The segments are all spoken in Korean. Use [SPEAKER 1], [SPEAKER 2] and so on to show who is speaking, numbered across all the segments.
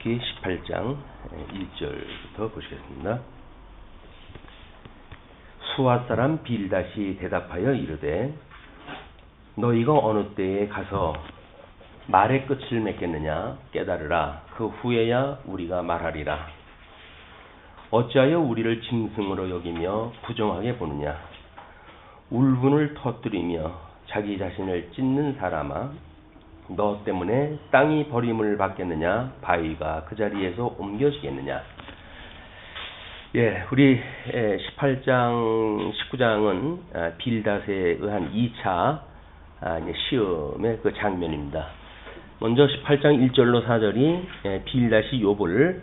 [SPEAKER 1] 욥기 18장 1절부터 보시겠습니다. 수아 사람 빌닷이 대답하여 이르되 너희가 어느 때에 가서 말의 끝을 맺겠느냐 깨달으라. 그 후에야 우리가 말하리라. 어찌하여 우리를 짐승으로 여기며 부정하게 보느냐. 울분을 터뜨리며 자기 자신을 찢는 사람아, 너 때문에 땅이 버림을 받겠느냐, 바위가 그 자리에서 옮겨지겠느냐. 우리 18장, 19장은 빌닷에 의한 2차 시험의 그 장면입니다. 먼저 18장 1절로 4절이 빌닷이 욥을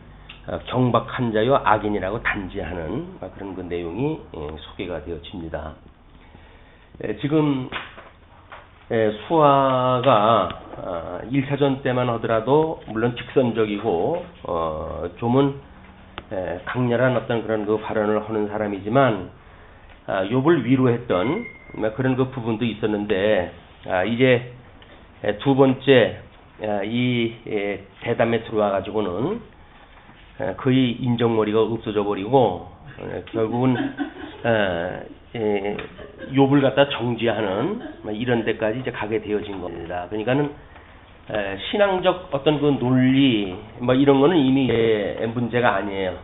[SPEAKER 1] 경박한 자요 악인이라고 단죄하는 그런 그 내용이 소개가 되어집니다. 지금 수아가 1차전 때만 하더라도 물론 직선적이고 좀은 강렬한 어떤 그런 그 발언을 하는 사람이지만 욥을 위로했던 그런 그 부분도 있었는데 이제 두 번째 이 대담에 들어와 가지고는 거의 인정머리가 없어져 버리고 결국은 욥을 갖다 정죄하는 이런 데까지 이제 가게 되어진 겁니다. 그러니까는 신앙적 어떤 그 논리 이런 거는 이미 문제가 아니에요.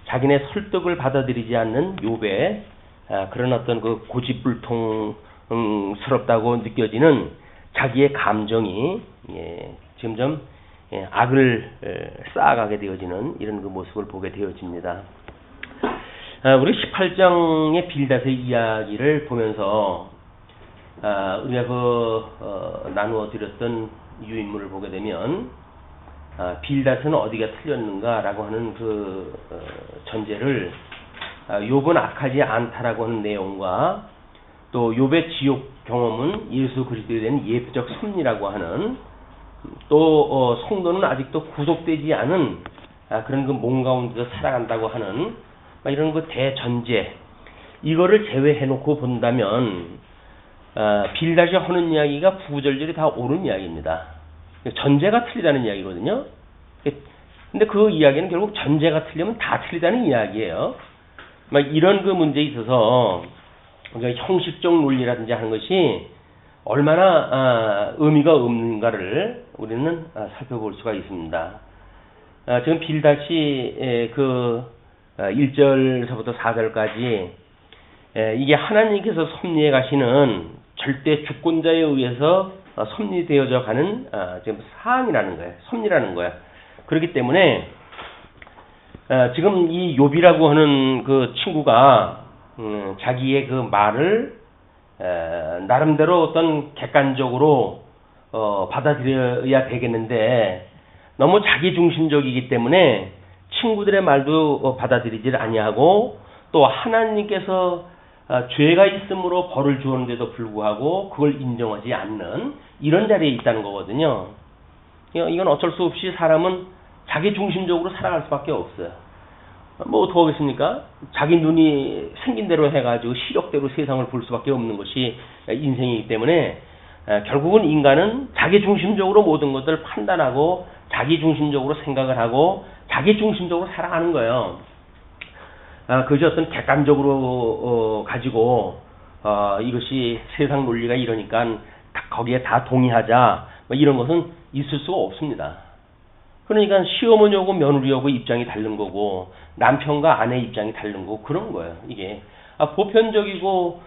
[SPEAKER 1] 자기네 설득을 받아들이지 않는 욥의 그런 어떤 그 고집불통스럽다고 느껴지는 자기의 감정이 점점 악을 쌓아가게 되어지는 이런 그 모습을 보게 되어집니다. 우리 18장의 빌닷의 이야기를 보면서 우리가 나누어 드렸던 유인물을 보게 되면 빌닷은 어디가 틀렸는가라고 하는 그 전제를 욥은 악하지 않다라고 하는 내용과 또 욥의 지옥 경험은 예수 그리스도에 대한 예표적 섭리라고 하는 또 성도는 아직도 구속되지 않은 그런 그 몸 가운데서 살아간다고 하는 이런 그 대전제 이거를 제외해 놓고 본다면 빌닷이 하는 이야기가 구구절절이 다 옳은 이야기입니다. 전제가 틀리다는 이야기거든요. 근데 그 이야기는 결국 전제가 틀리면 다 틀리다는 이야기예요. 이런 그 문제에 있어서 형식적 논리라든지 하는 것이 얼마나 의미가 없는가를 우리는 살펴볼 수가 있습니다. 지금 빌닷이 그 1절서부터 4절까지 이게 하나님께서 섭리해 가시는 절대 주권자에 의해서 섭리되어져 가는 지금 사항이라는 거예요. 섭리라는 거야. 그렇기 때문에 지금 이 욥이라고 하는 그 친구가 자기의 그 말을 나름대로 어떤 객관적으로 받아들여야 되겠는데 너무 자기중심적이기 때문에 친구들의 말도 받아들이질 아니하고 또 하나님께서 죄가 있으므로 벌을 주었는데도 불구하고 그걸 인정하지 않는 이런 자리에 있다는 거거든요. 이건 어쩔 수 없이 사람은 자기중심적으로 살아갈 수밖에 없어요. 어떻게 하겠습니까? 자기 눈이 생긴 대로 해가지고 시력대로 세상을 볼 수밖에 없는 것이 인생이기 때문에 결국은 인간은 자기중심적으로 모든 것들을 판단하고 자기중심적으로 생각을 하고 자기중심적으로 살아가는 거예요. 그저 어떤 객관적으로 가지고 이것이 세상 논리가 이러니까 거기에 다 동의하자 이런 것은 있을 수가 없습니다. 그러니까 시어머니하고 며느리하고 입장이 다른 거고 남편과 아내 입장이 다른 거고 그런 거예요. 이게 보편적이고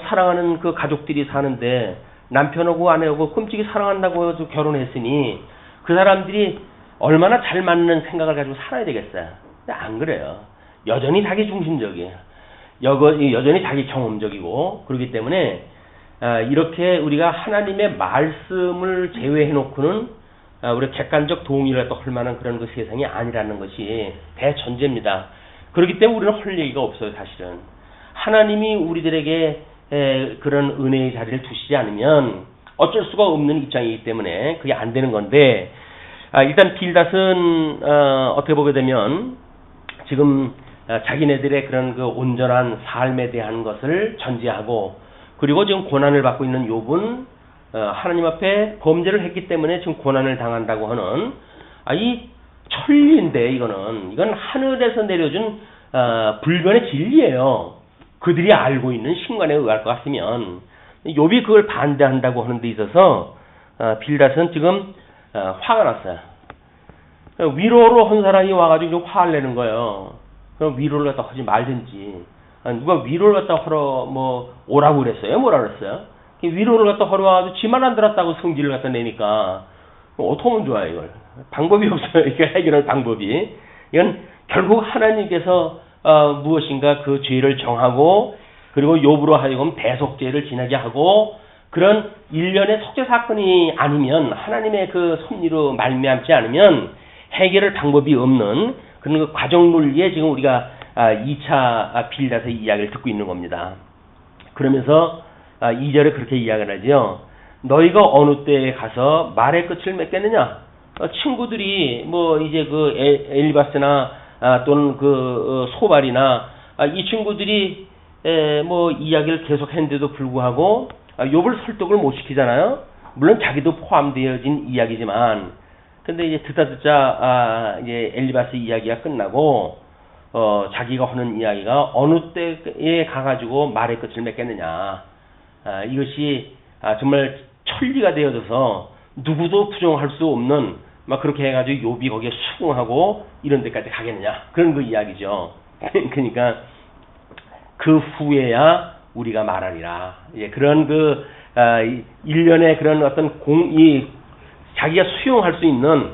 [SPEAKER 1] 사랑하는 그 가족들이 사는데 남편하고 아내하고 끔찍이 사랑한다고 해서 결혼했으니 그 사람들이 얼마나 잘 맞는 생각을 가지고 살아야 되겠어요. 근데 안 그래요. 여전히 자기 중심적이에요. 여전히 자기 경험적이고 그렇기 때문에 이렇게 우리가 하나님의 말씀을 제외해 놓고는 우리 객관적 동의를 또 할 만한 그런 그 세상이 아니라는 것이 대전제입니다. 그렇기 때문에 우리는 할 얘기가 없어요. 사실은 하나님이 우리들에게 그런 은혜의 자리를 두시지 않으면 어쩔 수가 없는 입장이기 때문에 그게 안 되는 건데 일단 빌닷은 어떻게 보게 되면 지금 자기네들의 그런 그 온전한 삶에 대한 것을 전제하고 그리고 지금 고난을 받고 있는 욥은 하나님 앞에 범죄를 했기 때문에 지금 고난을 당한다고 하는 이 천리인데 이건 하늘에서 내려준 불변의 진리예요. 그들이 알고 있는 신관에 의할 것 같으면 욥이 그걸 반대한다고 하는 데 있어서 빌닷은 지금 화가 났어요. 위로로 한 사람이 와가지고 화를 내는 거예요. 그럼 위로를 갖다 하지 말든지. 누가 위로를 갖다 하러 오라고 그랬어요? 뭐라 그랬어요? 위로를 갖다 하러 와가지고 지만 안 들었다고 성질을 갖다 내니까 어떻게 하면 좋아요 이걸? 방법이 없어요. 이거 해결할 방법이. 이건 결국 하나님께서 무엇인가 그 죄를 정하고 그리고 욥으로 하여금 대속죄를 지나게 하고 그런 일련의 속죄 사건이 아니면 하나님의 그 섭리로 말미암지 않으면 해결할 방법이 없는 그런 그 과정 논리에 지금 우리가 2차 빌닷의 이야기를 듣고 있는 겁니다. 그러면서 2절에 그렇게 이야기를 하죠. 너희가 어느 때에 가서 말의 끝을 맺겠느냐? 친구들이 이제 그 엘리바스나 또는 그 소발이나 이 친구들이 이야기를 계속 했는데도 불구하고 욥을 설득을 못 시키잖아요. 물론 자기도 포함되어진 이야기지만 근데 이제 듣자 이제 엘리바스 이야기가 끝나고 자기가 하는 이야기가 어느 때에 가가지고 말의 끝을 맺겠느냐. 이것이 정말 천리가 되어져서 누구도 부정할 수 없는 막 그렇게 해가지고 욥이 거기에 수긍하고 이런 데까지 가겠느냐. 그런 그 이야기죠. 그러니까 그 후에야 우리가 말하리라. 예, 그런 그 일련의 그런 어떤 자기가 수용할 수 있는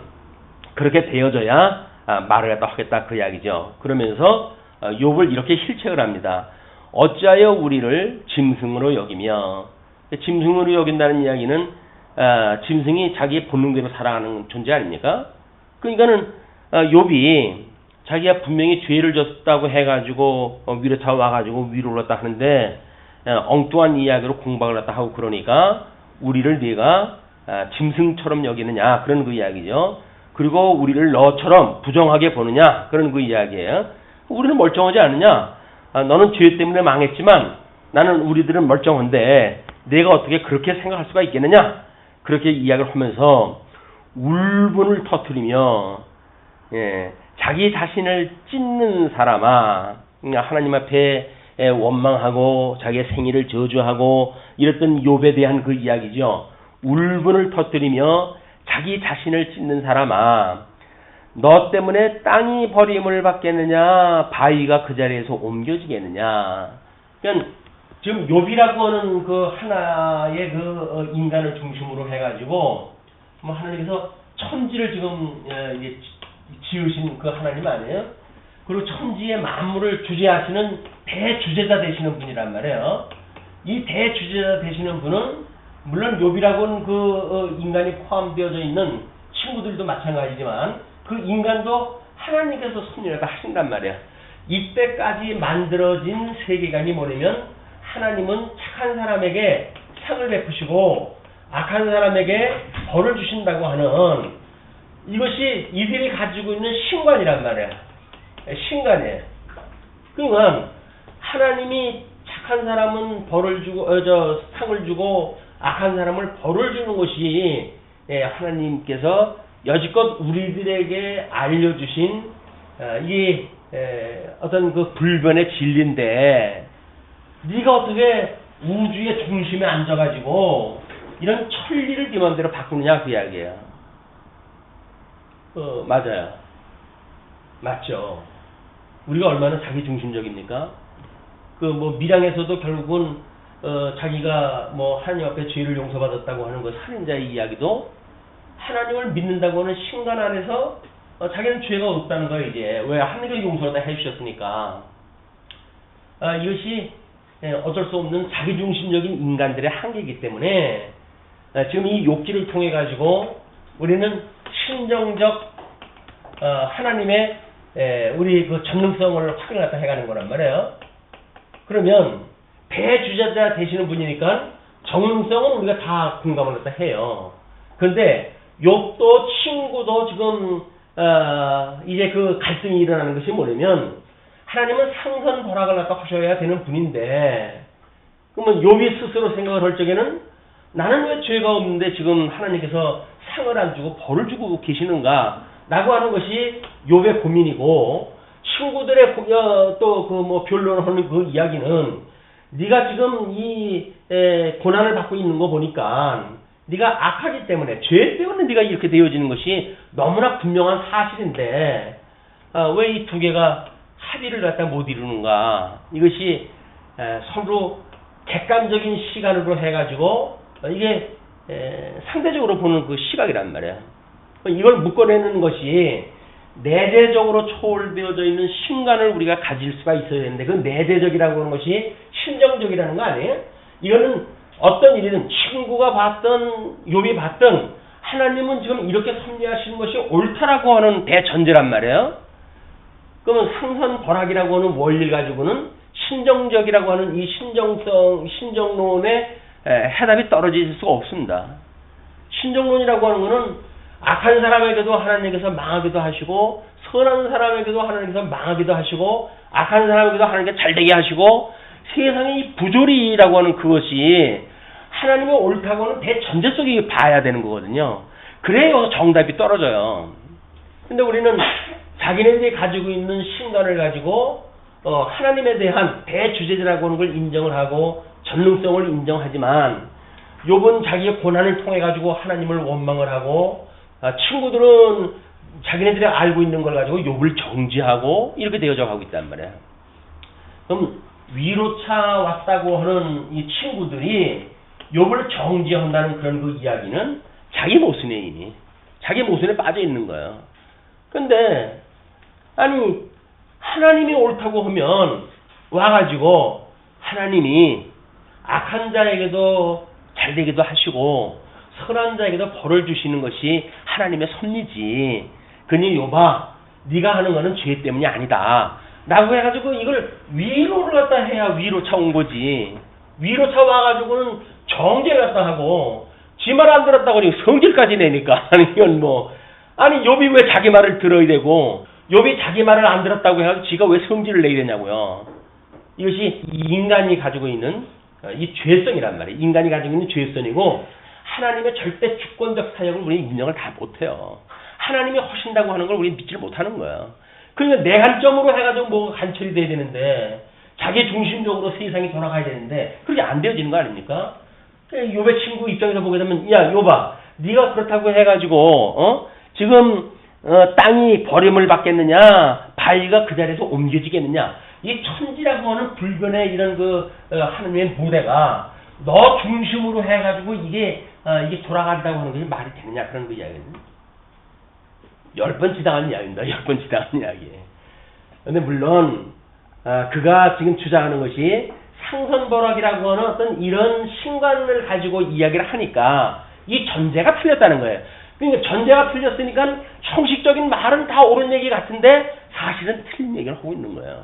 [SPEAKER 1] 그렇게 되어져야 말을 갖다 하겠다 그 이야기죠. 그러면서 욥을 이렇게 실책을 합니다. 어찌하여 우리를 짐승으로 여기며 짐승으로 여긴다는 이야기는 짐승이 자기의 본능대로 살아가는 존재 아닙니까? 그러니까는 욥이 자기가 분명히 죄를 졌다고 해가지고 위로차 와가지고 위로를 갖다 하는데 엉뚱한 이야기로 공박을 갖다 하고 그러니까 우리를 네가 짐승처럼 여기느냐 그런 그 이야기죠. 그리고 우리를 너처럼 부정하게 보느냐 그런 그 이야기예요. 우리는 멀쩡하지 않느냐? 너는 죄 때문에 망했지만 나는 우리들은 멀쩡한데 내가 어떻게 그렇게 생각할 수가 있겠느냐? 그렇게 이야기를 하면서 울분을 터뜨리며 자기 자신을 찢는 사람아 하나님 앞에 원망하고 자기의 생일을 저주하고 이랬던 욥에 대한 그 이야기죠. 울분을 터뜨리며 자기 자신을 찢는 사람아 너 때문에 땅이 버림을 받겠느냐 바위가 그 자리에서 옮겨지겠느냐. 그러니까 지금 욥이라고 하는 그 하나의 그 인간을 중심으로 해가지고 하나님께서 천지를 지금 지으신 그 하나님 아니에요? 그리고 천지의 만물을 주재하시는 대주재자 되시는 분이란 말이에요. 이 대주재자 되시는 분은 물론 욥이라고 하는 그 인간이 포함되어져 있는 친구들도 마찬가지지만 그 인간도 하나님께서 섭리를 하신단 말이에요. 이때까지 만들어진 세계관이 뭐냐면 하나님은 착한 사람에게 상을 베푸시고 악한 사람에게 벌을 주신다고 하는 이것이 이들이 가지고 있는 신관이란 말이에요. 신관이에요. 그러니까 하나님이 착한 사람은 벌을 주고 상을 주고 악한 사람을 벌을 주는 것이 하나님께서 여지껏 우리들에게 알려주신 이 어떤 그 불변의 진리인데 네가 어떻게 우주의 중심에 앉아가지고 이런 천리를 네 마음대로 바꾸느냐 그 이야기예요. 맞아요. 맞죠. 우리가 얼마나 자기중심적입니까? 밀양에서도 결국은 자기가 하나님 앞에 죄를 용서받았다고 하는 그 살인자의 이야기도 하나님을 믿는다고 하는 신관 안에서 자기는 죄가 없다는 거예요. 이제 왜 하나님이 용서를 다 해주셨으니까. 이것이 어쩔 수 없는 자기중심적인 인간들의 한계이기 때문에 지금 이 욥기를 통해 가지고 우리는 신정적 하나님의 우리 그 전능성을 확인하다 해가는 거란 말이에요. 그러면 대주자자 되시는 분이니까 정능성은 우리가 다 공감을 갖다 해요. 그런데 욥도 친구도 지금 이제 그 갈등이 일어나는 것이 뭐냐면 하나님은 상선 벌학을 갖다 하셔야 되는 분인데 그러면 욥이 스스로 생각을 할 적에는 나는 왜 죄가 없는데 지금 하나님께서 상을 안 주고 벌을 주고 계시는가 라고 하는 것이 욥의 고민이고, 친구들의 또 그 뭐 변론하는 그 이야기는 네가 지금 이 고난을 받고 있는 거 보니까 네가 악하기 때문에, 죄 때문에 네가 이렇게 되어지는 것이 너무나 분명한 사실인데 왜 이 두 개가 합의를 갖다 못 이루는가. 이것이 서로 객관적인 시간으로 해가지고 이게 상대적으로 보는 그 시각이란 말이야. 이걸 묶어내는 것이 내재적으로 초월되어져 있는 신관을 우리가 가질 수가 있어야 되는데, 그 내재적이라고 하는 것이 심정적이라는 거 아니에요? 이거는 어떤 일이든 친구가 봤던 욥이 봤던 하나님은 지금 이렇게 섭리하시는 것이 옳다라고 하는 대전제란 말이에요. 그러면 상선벌학이라고 하는 원리를 가지고는 신정적이라고 하는 이 신정론의 해답이 떨어질 수가 없습니다. 신정론이라고 하는 것은 악한 사람에게도 하나님께서 망하기도 하시고, 선한 사람에게도 하나님께서 망하기도 하시고, 악한 사람에게도 하나님께서 잘되게 하시고, 세상의 이 부조리라고 하는 그것이 하나님의 옳다고 하는 대전제 속에 봐야 되는 거거든요. 그래야 정답이 떨어져요. 근데 우리는 자기네들이 가지고 있는 신관을 가지고 하나님에 대한 대주제라고 하는 걸 인정을 하고 전능성을 인정하지만, 욥은 자기의 고난을 통해 가지고 하나님을 원망을 하고, 친구들은 자기네들이 알고 있는 걸 가지고 욥을 정죄하고 이렇게 되어져 가고 있단 말이야. 그럼 위로차 왔다고 하는 이 친구들이 욥을 정죄한다는 그런 그 이야기는 자기 모순에 이미 자기 모순에 빠져 있는 거예요. 근데 아니 하나님이 옳다고 하면 와가지고 하나님이 악한 자에게도 잘되기도 하시고 선한 자에게도 벌을 주시는 것이 하나님의 섭리지. 그니 욥아, 네가 하는 거는 죄 때문이 아니다 라고 해가지고 이걸 위로를 갖다 해야 위로차 온 거지. 위로차 와가지고는 정죄를 갖다 하고 지 말 안 들었다고 성질까지 내니까 이건 뭐, 아니 욥이 왜 자기 말을 들어야 되고 욥이 자기 말을 안 들었다고 해가지고 지가 왜 성질을 내야 되냐고요. 이것이 인간이 가지고 있는 이 죄성이란 말이에요. 인간이 가지고 있는 죄성이고, 하나님의 절대 주권적 사역을 우리는 인정을 다 못해요. 하나님이 하신다고 하는 걸 우리는 믿지를 못하는 거예요. 그러니까 내 관점으로 해가지고 뭐가 간철이 돼야 되는데, 자기 중심적으로 세상이 돌아가야 되는데 그렇게 안 되어지는 거 아닙니까? 욥의 친구 입장에서 보게 되면, 야 욥아, 네가 그렇다고 해가지고 지금 땅이 버림을 받겠느냐, 바위가 그 자리에서 옮겨지겠느냐, 이 천지라고 하는 불변의 이런 그 하나님의 모대가 너 중심으로 해가지고 이게 돌아간다고 하는 것이 말이 되느냐, 그런 거 이야기는 10번 지당한 이야기입니다. 10번 지당한 이야기. 근데 물론 그가 지금 주장하는 것이 상선벌학이라고 하는 어떤 이런 신관을 가지고 이야기를 하니까 이 전제가 틀렸다는 거예요. 그러니까 전제가 틀렸으니까 형식적인 말은 다 옳은 얘기 같은데 사실은 틀린 얘기를 하고 있는 거예요.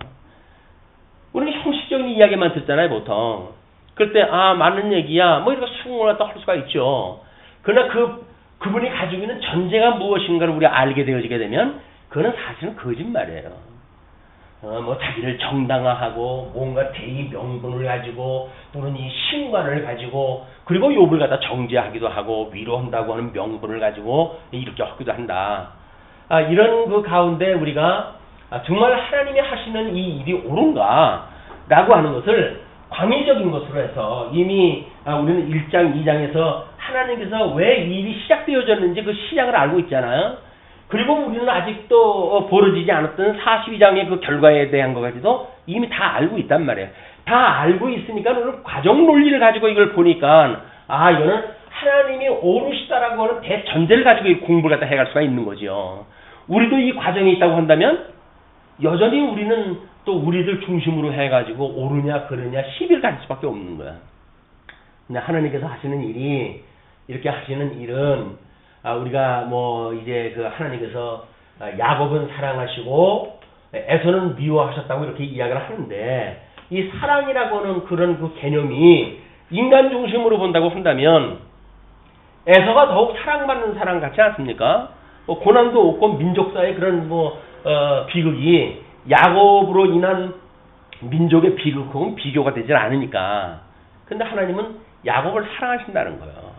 [SPEAKER 1] 우리는 형식적인 이야기만 듣잖아요, 보통. 그럴 때 맞는 얘기야 뭐 이렇게 수긍을 할 수가 있죠. 그러나 그분이 가지고 있는 전제가 무엇인가를 우리가 알게 되어지게 되면 그거는 사실은 거짓말이에요. 뭐 자기를 정당화하고 뭔가 대의 명분을 가지고 또는 이 신관을 가지고, 그리고 욥을 갖다 정죄하기도 하고 위로한다고 하는 명분을 가지고 이렇게 하기도 한다. 이런 그 가운데 우리가 정말 하나님이 하시는 이 일이 옳은가 라고 하는 것을 광의적인 것으로 해서 이미 우리는 1장 2장에서 하나님께서 왜 이 일이 시작되어졌는지 그 시작을 알고 있잖아요. 그리고 우리는 아직도 벌어지지 않았던 42장의 그 결과에 대한 것까지도 이미 다 알고 있단 말이에요. 다 알고 있으니까 오늘 과정 논리를 가지고 이걸 보니까 이거는 하나님이 옳으시다라고 하는 대전제를 가지고 이 공부를 갖다 해갈 수가 있는 거죠. 우리도 이 과정이 있다고 한다면 여전히 우리는 또 우리들 중심으로 해가지고 옳으냐 그르냐 시비를 가질 수밖에 없는 거야. 근데 하나님께서 하시는 일이, 이렇게 하시는 일은 우리가 뭐 이제 그 하나님께서 야곱은 사랑하시고 에서는 미워하셨다고 이렇게 이야기를 하는데, 이 사랑이라고 하는 그런 그 개념이 인간 중심으로 본다고 한다면 에서가 더욱 사랑받는 사람 같지 않습니까? 고난도 없고 민족사의 그런 비극이 야곱으로 인한 민족의 비극하고는 비교가 되질 않으니까. 근데 하나님은 야곱을 사랑하신다는 거예요.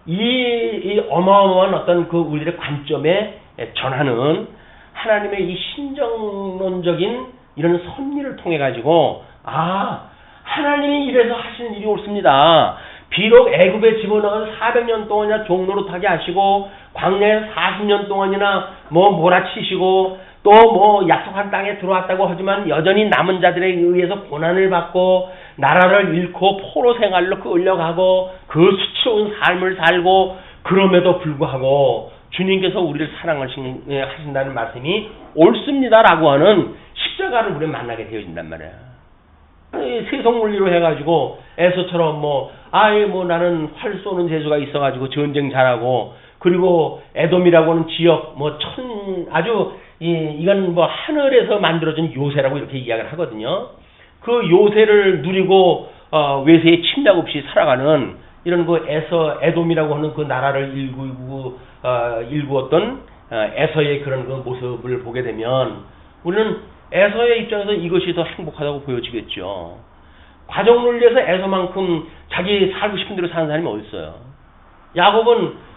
[SPEAKER 1] 이 어마어마한 어떤 그 우리들의 관점에 전하는 하나님의 이 신정론적인 이런 섭리를 통해 가지고 하나님이 이래서 하시는 일이 옳습니다. 비록 애굽에 집어넣은 400년 동안이나 종노릇하게 하시고 광야에 40년 동안이나 몰아치시고 또 약속한 땅에 들어왔다고 하지만 여전히 남은 자들에 의해서 고난을 받고 나라를 잃고 포로 생활로 끌려가고 그 수치로운 삶을 살고 그럼에도 불구하고 주님께서 우리를 사랑하신다는 말씀이 옳습니다라고 하는 십자가를 우리가 만나게 되어진단 말이에요. 세속 논리로 해가지고 에서처럼 나는 활 쏘는 재주가 있어가지고 전쟁 잘하고 그리고 에돔이라고 하는 지역 이건 하늘에서 만들어진 요새라고 이렇게 이야기를 하거든요. 그 요새를 누리고 외세에 침략 없이 살아가는 이런 에돔이라고 하는 그 나라를 일구었던 에서의 그런 그 모습을 보게 되면 우리는 에서의 입장에서 이것이 더 행복하다고 보여지겠죠. 과정 논리에서 에서만큼 자기 살고 싶은 대로 사는 사람이 어디 있어요? 야곱은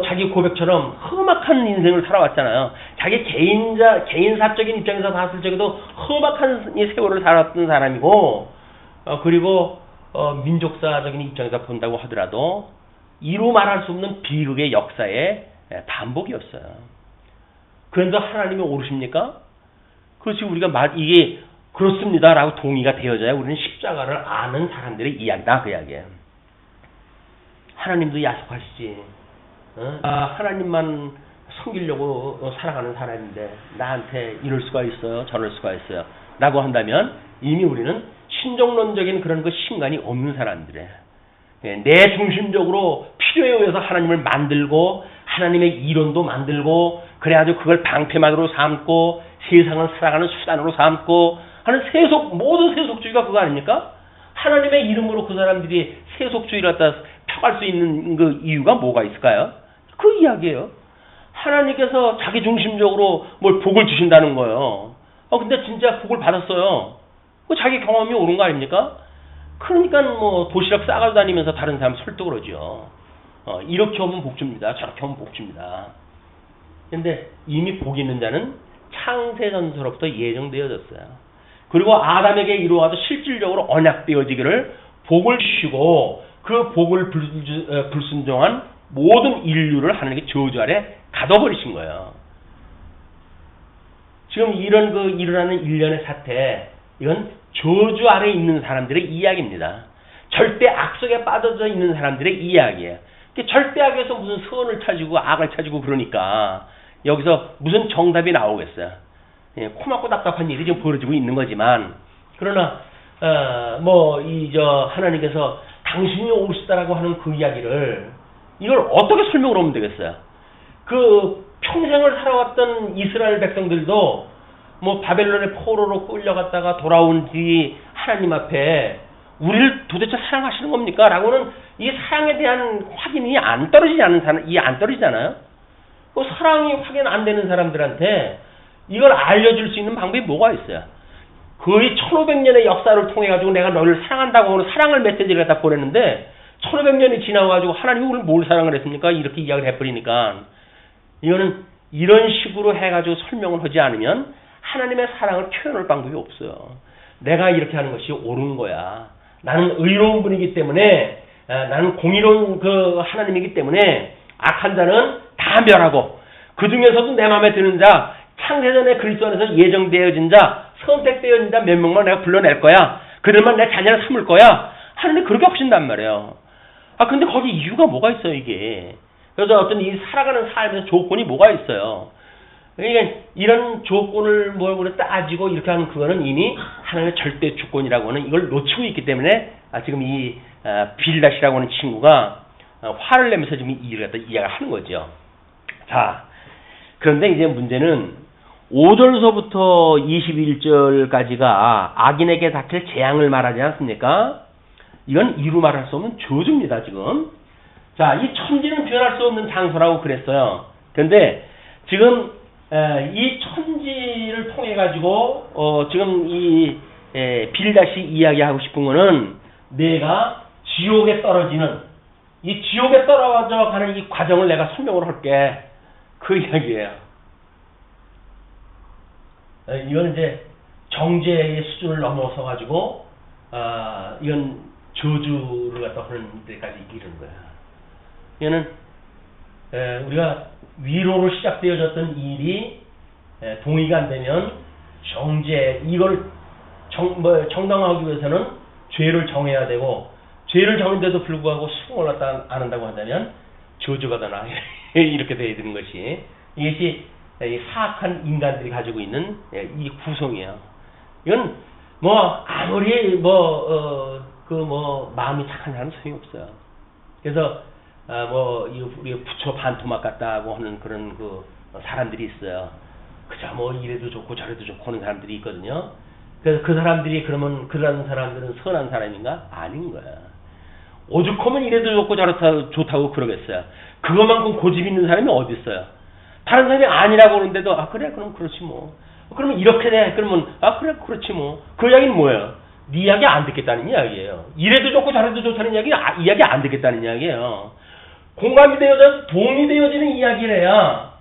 [SPEAKER 1] 자기 고백처럼 험악한 인생을 살아왔잖아요. 자기 개인사적인 입장에서 봤을 적에도 험악한 이 세월을 살았던 사람이고, 그리고 민족사적인 입장에서 본다고 하더라도 이루 말할 수 없는 비극의 역사의 반복이었어요. 그런데 하나님이 옳으십니까? 그렇지, 우리가 이게 그렇습니다라고 동의가 되어져야 우리는 십자가를 아는 사람들의 이야기다, 그 이야기예요. 하나님도 약속하시지. 하나님만 섬기려고 살아가는 사람인데 나한테 이럴 수가 있어요, 저럴 수가 있어요 라고 한다면 이미 우리는 신정론적인 그런 신간이 없는 사람들이에요. 내 중심적으로 필요에 의해서 하나님을 만들고 하나님의 이론도 만들고 그래가지고 그걸 방패막으로 삼고 세상을 살아가는 수단으로 삼고 하는 모든 세속주의가 그거 아닙니까? 하나님의 이름으로 그 사람들이 세속주의를 갖다 펴갈 수 있는 그 이유가 뭐가 있을까요? 그 이야기예요. 하나님께서 자기 중심적으로 복을 주신다는 거예요. 근데 진짜 복을 받았어요. 그 자기 경험이 옳은 거 아닙니까? 그러니까 도시락 싸가지고 다니면서 다른 사람 설득을 하죠. 이렇게 하면 복 줍니다. 저렇게 하면 복 줍니다. 근데 이미 복 있는 자는 창세전서로부터 예정되어졌어요. 그리고 아담에게 이루어서 실질적으로 언약되어지기를 복을 주시고 그 복을 불순종한 모든 인류를 하나님께 저주 아래 가둬버리신 거예요. 지금 이런 일어나는 일련의 사태, 이건 저주 아래 있는 사람들의 이야기입니다. 절대 악속에 빠져져 있는 사람들의 이야기예요. 절대 악에서 무슨 선을 찾고 악을 찾고 그러니까 여기서 무슨 정답이 나오겠어요. 코막고 답답한 일이 지금 벌어지고 있는 거지만, 그러나 하나님께서 당신이 옳으시다라고 하는 그 이야기를 이걸 어떻게 설명을 하면 되겠어요? 그 평생을 살아왔던 이스라엘 백성들도 바벨론의 포로로 끌려갔다가 돌아온 뒤 하나님 앞에 우리를 도대체 사랑하시는 겁니까? 라고는 이 사랑에 대한 확인이 안 떨어지잖아요. 그 사랑이 확인 안 되는 사람들한테 이걸 알려줄 수 있는 방법이 뭐가 있어요? 거의 1500년의 역사를 통해 가지고 내가 너를 사랑한다고 하는 사랑을 메시지를 갖다 보냈는데 1500년이 지나가지고 하나님이 우리를 뭘 사랑을 했습니까? 이렇게 이야기를 해버리니까 이거는 이런 식으로 해가지고 설명을 하지 않으면 하나님의 사랑을 표현할 방법이 없어요. 내가 이렇게 하는 것이 옳은 거야. 나는 의로운 분이기 때문에, 나는 공의로운 하나님이기 때문에 악한 자는 다 멸하고 그 중에서도 내 마음에 드는 자, 창세전에 그리스도 안에서 예정되어진 자, 선택되어진 자 몇 명만 내가 불러낼 거야. 그들만 내 자녀를 삼을 거야. 하나님 그렇게 하신단 말이에요. 근데 거기 이유가 뭐가 있어요, 이게. 그래서 어떤 이 살아가는 삶에서 조건이 뭐가 있어요. 그러니까 이런 조건을 따지고 이렇게 하는 그거는 이미 하나님의 절대 주권이라고 하는 이걸 놓치고 있기 때문에 지금 이 빌닷이라고 하는 친구가 화를 내면서 지금 이 일을 갖다 이야기하는 거죠. 자, 그런데 이제 문제는 5절서부터 21절까지가 악인에게 닥칠 재앙을 말하지 않습니까? 이건 이루 말할 수 없는 저주입니다, 지금. 자, 이 천지는 변할 수 없는 장소라고 그랬어요. 그런데 지금 이 천지를 통해 가지고 지금 이 빌닷이 이야기하고 싶은 거는 내가 지옥에 떨어지는, 이 지옥에 떨어져 가는 이 과정을 내가 설명을 할게. 그 이야기예요. 이건 이제 정죄의 수준을 넘어서 가지고 이건 저주를 갖다 하는 데까지 이르는 거야. 이거는 우리가 위로로 시작되어졌던 일이 동의가 안 되면 정죄, 이걸 정당화하기 위해서는 죄를 정해야 되고, 죄를 정했는데도 불구하고 수긍을 갖다 안 한다고 한다면 저주가 더 나. 이렇게 돼야 되는 것이, 이것이 사악한 인간들이 가지고 있는 이 구성이에요. 이건 아무리 마음이 착한 사람은 소용이 없어요. 그래서 우리 부처 반토막 같다고 하는 그런 사람들이 있어요. 그저 이래도 좋고 저래도 좋고 하는 사람들이 있거든요. 그래서 그 사람들이 그러면 그런 사람들은 선한 사람인가? 아닌 거야. 오죽하면 이래도 좋고 저래도 좋다고 그러겠어요. 그것만큼 고집 있는 사람이 어디 있어요? 다른 사람이 아니라고 그러는데도 그래 그럼 그렇지 뭐. 그러면 이렇게 돼. 그러면 그래 그렇지 뭐. 그 이야기는 뭐예요? 네 이야기 안 듣겠다는 이야기예요. 이래도 좋고 저래도 좋다는 이야기 안 듣겠다는 이야기예요. 공감이 되어져 동의되어지는 이야기래야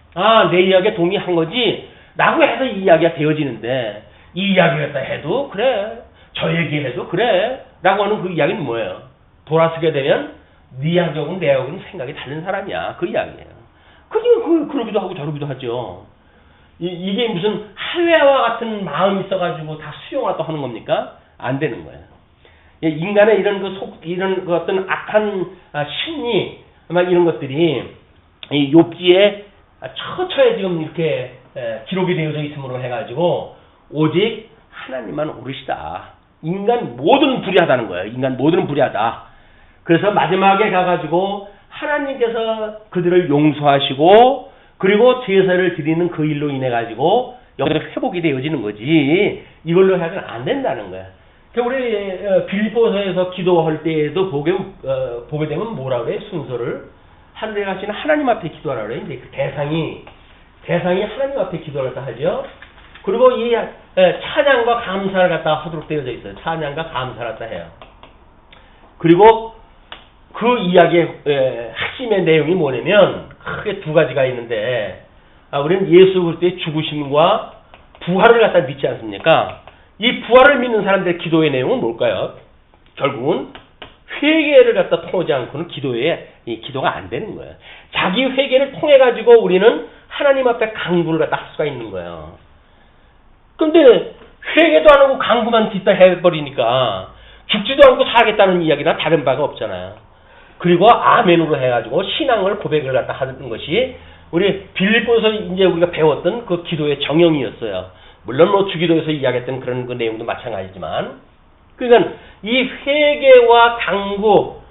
[SPEAKER 1] 내 이야기에 동의한 거지 라고 해서 이 이야기가 되어지는데, 이 이야기 갖다 해도 그래, 저 얘기해도 그래 라고 하는 그 이야기는 뭐예요? 돌아서게 되면 네 이야기하고는 내 이야기하고는 생각이 다른 사람이야. 그 이야기예요. 그러기도 하고 저러기도 하죠. 이게 무슨 하회와 같은 마음이 있어가지고 다 수용을 또 하는 겁니까? 안 되는 거예요. 인간의 이런 어떤 악한 심리, 이런 것들이 이 욥기에 처처에 지금 이렇게 기록이 되어져 있음으로 해가지고 오직 하나님만 오르시다. 인간 모든 불의하다는 거예요. 인간 모든 불의하다. 그래서 마지막에 가가지고 하나님께서 그들을 용서하시고 그리고 제사를 드리는 그 일로 인해 가지고 여기서 회복이 되어지는 거지, 이걸로 해서는 안 된다는 거야. 우리 빌립보서에서 기도할 때에도 보게 되면 뭐라 그래? 순서를 하늘에 가시는 하나님 앞에 기도하라 그래. 이제 그 대상이 하나님 앞에 기도를 갖다 하죠. 그리고 이 찬양과 감사를 갖다 하도록 되어져 있어요. 찬양과 감사를 갖다 해요. 그리고 그 이야기의 핵심의 내용이 뭐냐면 크게 두 가지가 있는데, 우리는 예수 그리스도의 죽으심과 부활을 갖다 믿지 않습니까? 이 부활을 믿는 사람들의 기도의 내용은 뭘까요? 결국은 회개를 갖다 통하지 않고는 기도가 안 되는 거예요. 자기 회개를 통해 가지고 우리는 하나님 앞에 강구를 갖다 할 수가 있는 거예요. 근데 회개도 안 하고 강구만 짓다 해버리니까 죽지도 않고 살겠다는 이야기나 다른 바가 없잖아요. 그리고 아멘으로 해가지고 신앙을 고백을 갖다 하는 것이 우리 빌립보에서 이제 우리가 배웠던 그 기도의 정형이었어요. 물론 주기도에서 이야기했던 그런 그 내용도 마찬가지지만, 그러니까 이 회개와 강구,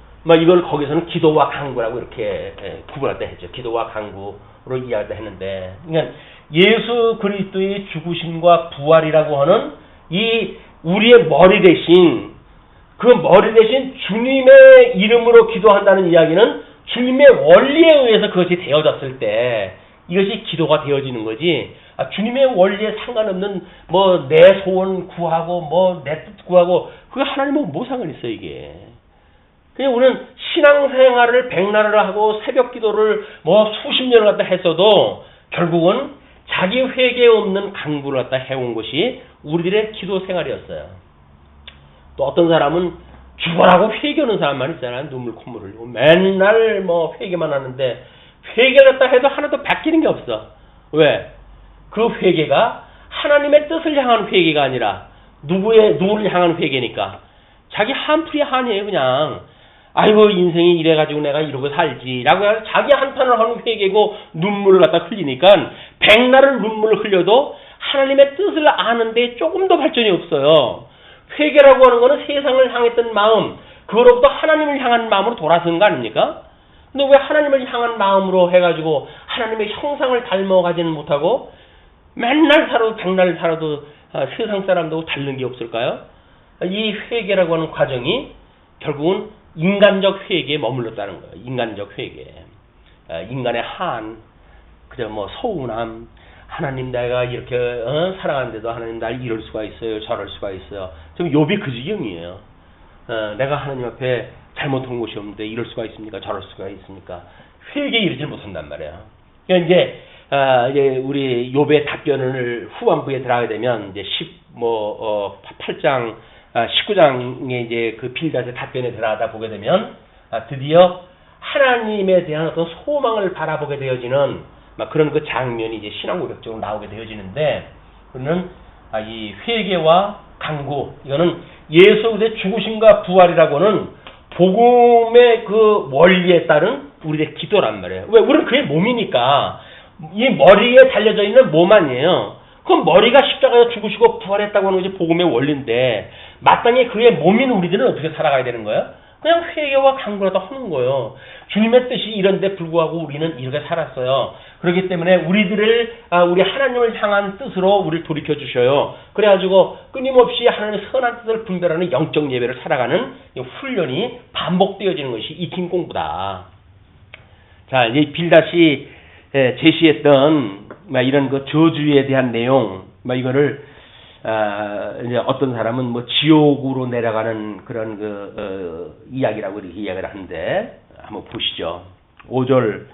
[SPEAKER 1] 이걸 거기서는 기도와 강구라고 이렇게 구분할 때 했죠. 기도와 강구로 이야기할 때 했는데, 그러니까 예수 그리스도의 죽으심과 부활이라고 하는 이 우리의 머리 대신, 그 머리 대신 주님의 이름으로 기도한다는 이야기는 주님의 원리에 의해서 그것이 되어졌을 때 이것이 기도가 되어지는 거지, 주님의 원리에 상관없는 내 소원 구하고 내 뜻 구하고 그게 하나님하고 뭐 상관 있어 이게. 그냥 우리는 신앙생활을 백날을 하고 새벽 기도를 수십 년을 갖다 했어도 결국은 자기 회개 없는 강구를 갖다 해온 것이 우리들의 기도 생활이었어요. 또 어떤 사람은 죽어라고 회개하는 사람만 있잖아요. 눈물 콧물 흘리고 맨날 회개만 하는데 회개를 갖다 해도 하나도 바뀌는 게 없어. 왜? 그 회개가 하나님의 뜻을 향한 회개가 아니라 누구를 향한 회개니까 자기 한풀이 한이에요. 그냥 아이고 인생이 이래가지고 내가 이러고 살지라고 해서 자기 한탄을 하는 회개고 눈물을 갖다 흘리니까 백날을 눈물을 흘려도 하나님의 뜻을 아는데 조금 더 발전이 없어요. 회개라고 하는 거는 세상을 향했던 마음, 그거로부터 하나님을 향한 마음으로 돌아서는 거 아닙니까? 근데 왜 하나님을 향한 마음으로 해가지고 하나님의 형상을 닮아가지는 못하고 맨날 살아도 백날 살아도 세상 사람도 다른 게 없을까요? 이 회개라고 하는 과정이 결국은 인간적 회개에 머물렀다는 거예요. 인간적 회개. 인간의 그저 서운함, 하나님 내가 이렇게 사랑하는데도 하나님 날 이럴 수가 있어요, 저럴 수가 있어요. 지금 욥이 그 지경이에요. 내가 하나님 앞에 잘못한 것이 없는데 이럴 수가 있습니까? 저럴 수가 있습니까? 회개에 이르지 못한단 말이에요. 그러니까 이제 이제 우리 욥의 답변을 후반부에 들어가게 되면 이제 8장 19장에 이제 그 빌닷의 답변에 들어가다 보게 되면 드디어 하나님에 대한 어떤 소망을 바라보게 되어지는 그런 그 장면이 이제 신앙 고백적으로 나오게 되어지는데, 그는 이 회개와 간구, 이거는 예수 그리스도의 죽으심과 부활이라고는 복음의 그 원리에 따른 우리의 기도란 말이에요. 왜? 우리는 그의 몸이니까. 이 머리에 달려져 있는 몸 아니에요. 그럼 머리가 십자가에 죽으시고 부활했다고 하는 것이 복음의 원리인데, 마땅히 그의 몸인 우리들은 어떻게 살아가야 되는 거예요? 그냥 회개와 간구라도 하는 거예요. 주님의 뜻이 이런데 불구하고 우리는 이렇게 살았어요. 그렇기 때문에 우리 하나님을 향한 뜻으로 우리를 돌이켜 주셔요. 그래가지고 끊임없이 하나님의 선한 뜻을 분별하는 영적 예배를 살아가는 훈련이 반복되어지는 것이 익힌 공부다. 자, 이제 빌닷이 제시했던 이런 그 저주에 대한 내용, 이거를 이제 어떤 사람은 뭐 지옥으로 내려가는 그런 이야기라고 이렇게 이야기를 하는데, 한번 보시죠. 5절.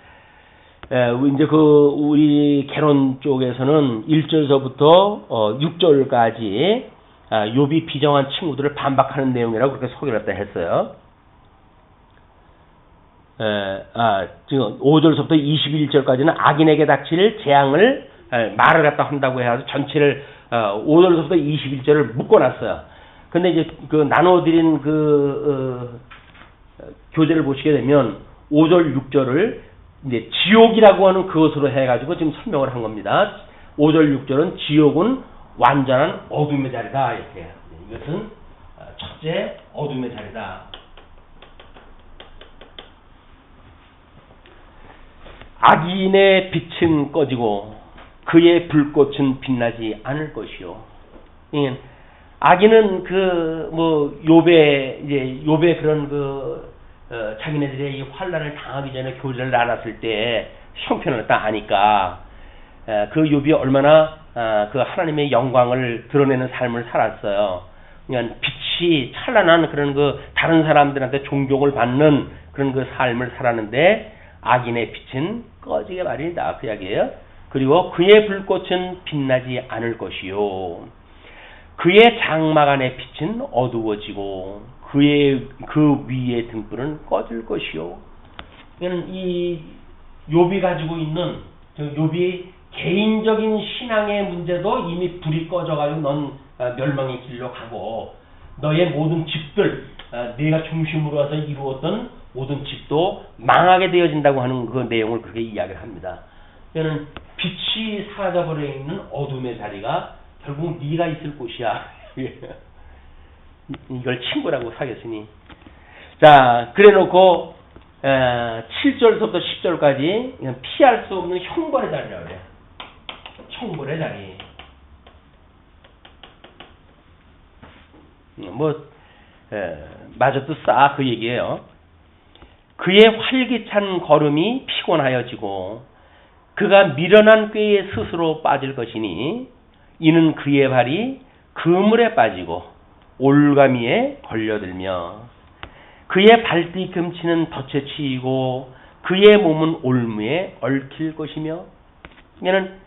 [SPEAKER 1] 이제 우리 개론 쪽에서는 1절서부터 6절까지 욥이 비정한 친구들을 반박하는 내용이라고 그렇게 소개를 했다 했어요. 지금 5절서부터 21절까지는 악인에게 닥칠 재앙을 말을 갖다 한다고 해서 전체를 5절서부터 21절을 묶어놨어요. 근데 이제 그 나눠드린 교재를 보시게 되면 5절, 6절을 이제 지옥이라고 하는 그것으로 해가지고 지금 설명을 한 겁니다. 5절, 6절은 지옥은 완전한 어둠의 자리다. 이렇게. 이것은 첫째 어둠의 자리다. 악인의 빛은 꺼지고 그의 불꽃은 빛나지 않을 것이요. 악인은 욥의 그런 자기네들의 이 환란을 당하기 전에 교제를 나눴을 때 형편을 딱 하니까 그 욥이 얼마나 그 하나님의 영광을 드러내는 삶을 살았어요. 그러니까 빛이 찬란한 그런 다른 사람들한테 존경을 받는 그런 그 삶을 살았는데, 악인의 빛은 꺼지게 마련이다, 그 이야기예요. 그리고 그의 불꽃은 빛나지 않을 것이요. 그의 장막 안의 빛은 어두워지고 그 위의 등불은 꺼질 것이요. 이는 이 욥이 가지고 있는 욥이 개인적인 신앙의 문제도 이미 불이 꺼져가지고 넌 멸망의 길로 가고, 너의 모든 집들, 네가 중심으로 와서 이루었던 모든 집도 망하게 되어진다고 하는 그 내용을 그렇게 이야기를 합니다. 이는 빛이 사라져버려 있는 어둠의 자리가 결국 네가 있을 곳이야. 이걸 친구라고 사겠으니. 자, 그래놓고 7절부터 10절까지 피할 수 없는 형벌의 자리라고 그래요. 형벌의 자리. 마저 또 싹 그 얘기예요. 그의 활기찬 걸음이 피곤하여지고 그가 미련한 꾀에 스스로 빠질 것이니, 이는 그의 발이 그물에 빠지고 올가미에 걸려들며 그의 발뒤꿈치는 덫에 치이고 그의 몸은 올무에 얽힐 것이며. 이는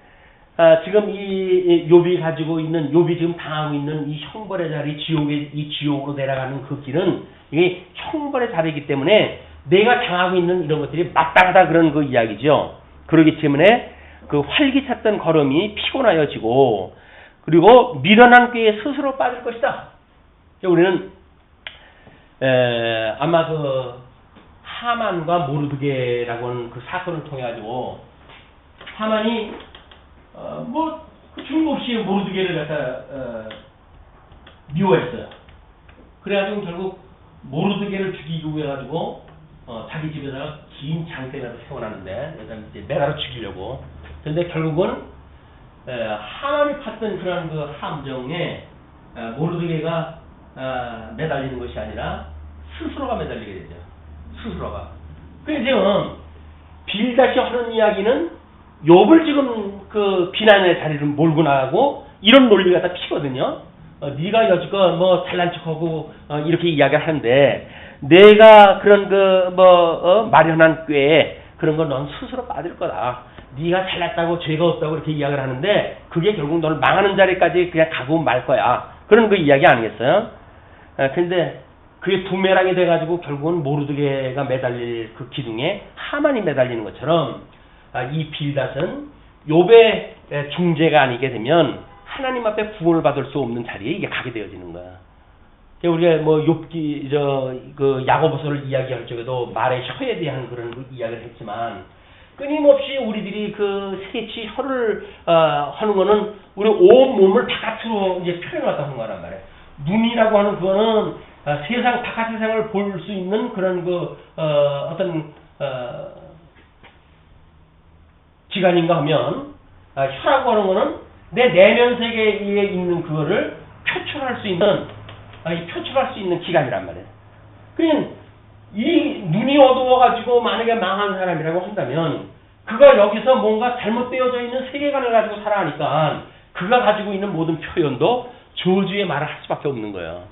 [SPEAKER 1] 지금 이 욥이 가지고 있는, 욥이 지금 당하고 있는 이 형벌의 자리, 이 지옥으로 내려가는 그 길은 이게 형벌의 자리이기 때문에 내가 당하고 있는 이런 것들이 마땅하다, 그런 그 이야기죠. 그렇기 때문에 그 활기찼던 걸음이 피곤하여지고 그리고 미련한 꾀에 스스로 빠질 것이다. 우리는 아마 하만과 모르드게라고 하는 그 사건을 통해 가지고 하만이 중국시 모르드게를 갖다 미워했어요. 그래가지고 결국 모르드게를 죽이기 위해 가지고 자기 집에다가 긴 장대를 세워놨는데, 일단 이제 매달아 죽이려고. 근데 결국은 하만이 팠던 그런 그 함정에 모르드게가 매달리는 것이 아니라 스스로가 매달리게 되죠. 스스로가. 그래서 지금 빌닷이 하는 이야기는 욥을 지금 그 비난의 자리를 몰고 나가고 이런 논리가 다 피거든요. 네가 여지껏 잘난 척하고 이렇게 이야기를 하는데, 내가 그런 마련한 꾀에 그런 건 넌 스스로 빠질 거다. 네가 잘났다고 죄가 없다고 이렇게 이야기를 하는데 그게 결국 너를 망하는 자리까지 그냥 가고 말 거야. 그런 그 이야기 아니겠어요? 근데 그게 부메랑이 돼가지고 결국은 모르드게가 매달릴 그 기둥에 하만이 매달리는 것처럼 이 빌닷은 욥의 중재가 아니게 되면 하나님 앞에 구원을 받을 수 없는 자리에 이게 가게 되어지는 거야. 우리가 뭐 욥기 그 야고보서를 이야기할 적에도 말의 혀에 대한 그런 그 이야기를 했지만 끊임없이 우리들이 그 세치 혀를 하는 거는 우리 온 몸을 바깥으로 이제 표현하다 하는 거란 말이에요. 눈이라고 하는 그거는 세상 바깥 세상을 볼 수 있는 그런 그 어떤 기관인가 하면 혀라고 하는 거는 내 내면 세계에 있는 그거를 표출할 수 있는 기관이란 말이에요. 그러니까 이 눈이 어두워가지고 만약에 망한 사람이라고 한다면 그가 여기서 뭔가 잘못되어져 있는 세계관을 가지고 살아가니까 그가 가지고 있는 모든 표현도 저주의 말을 할 수밖에 없는 거예요.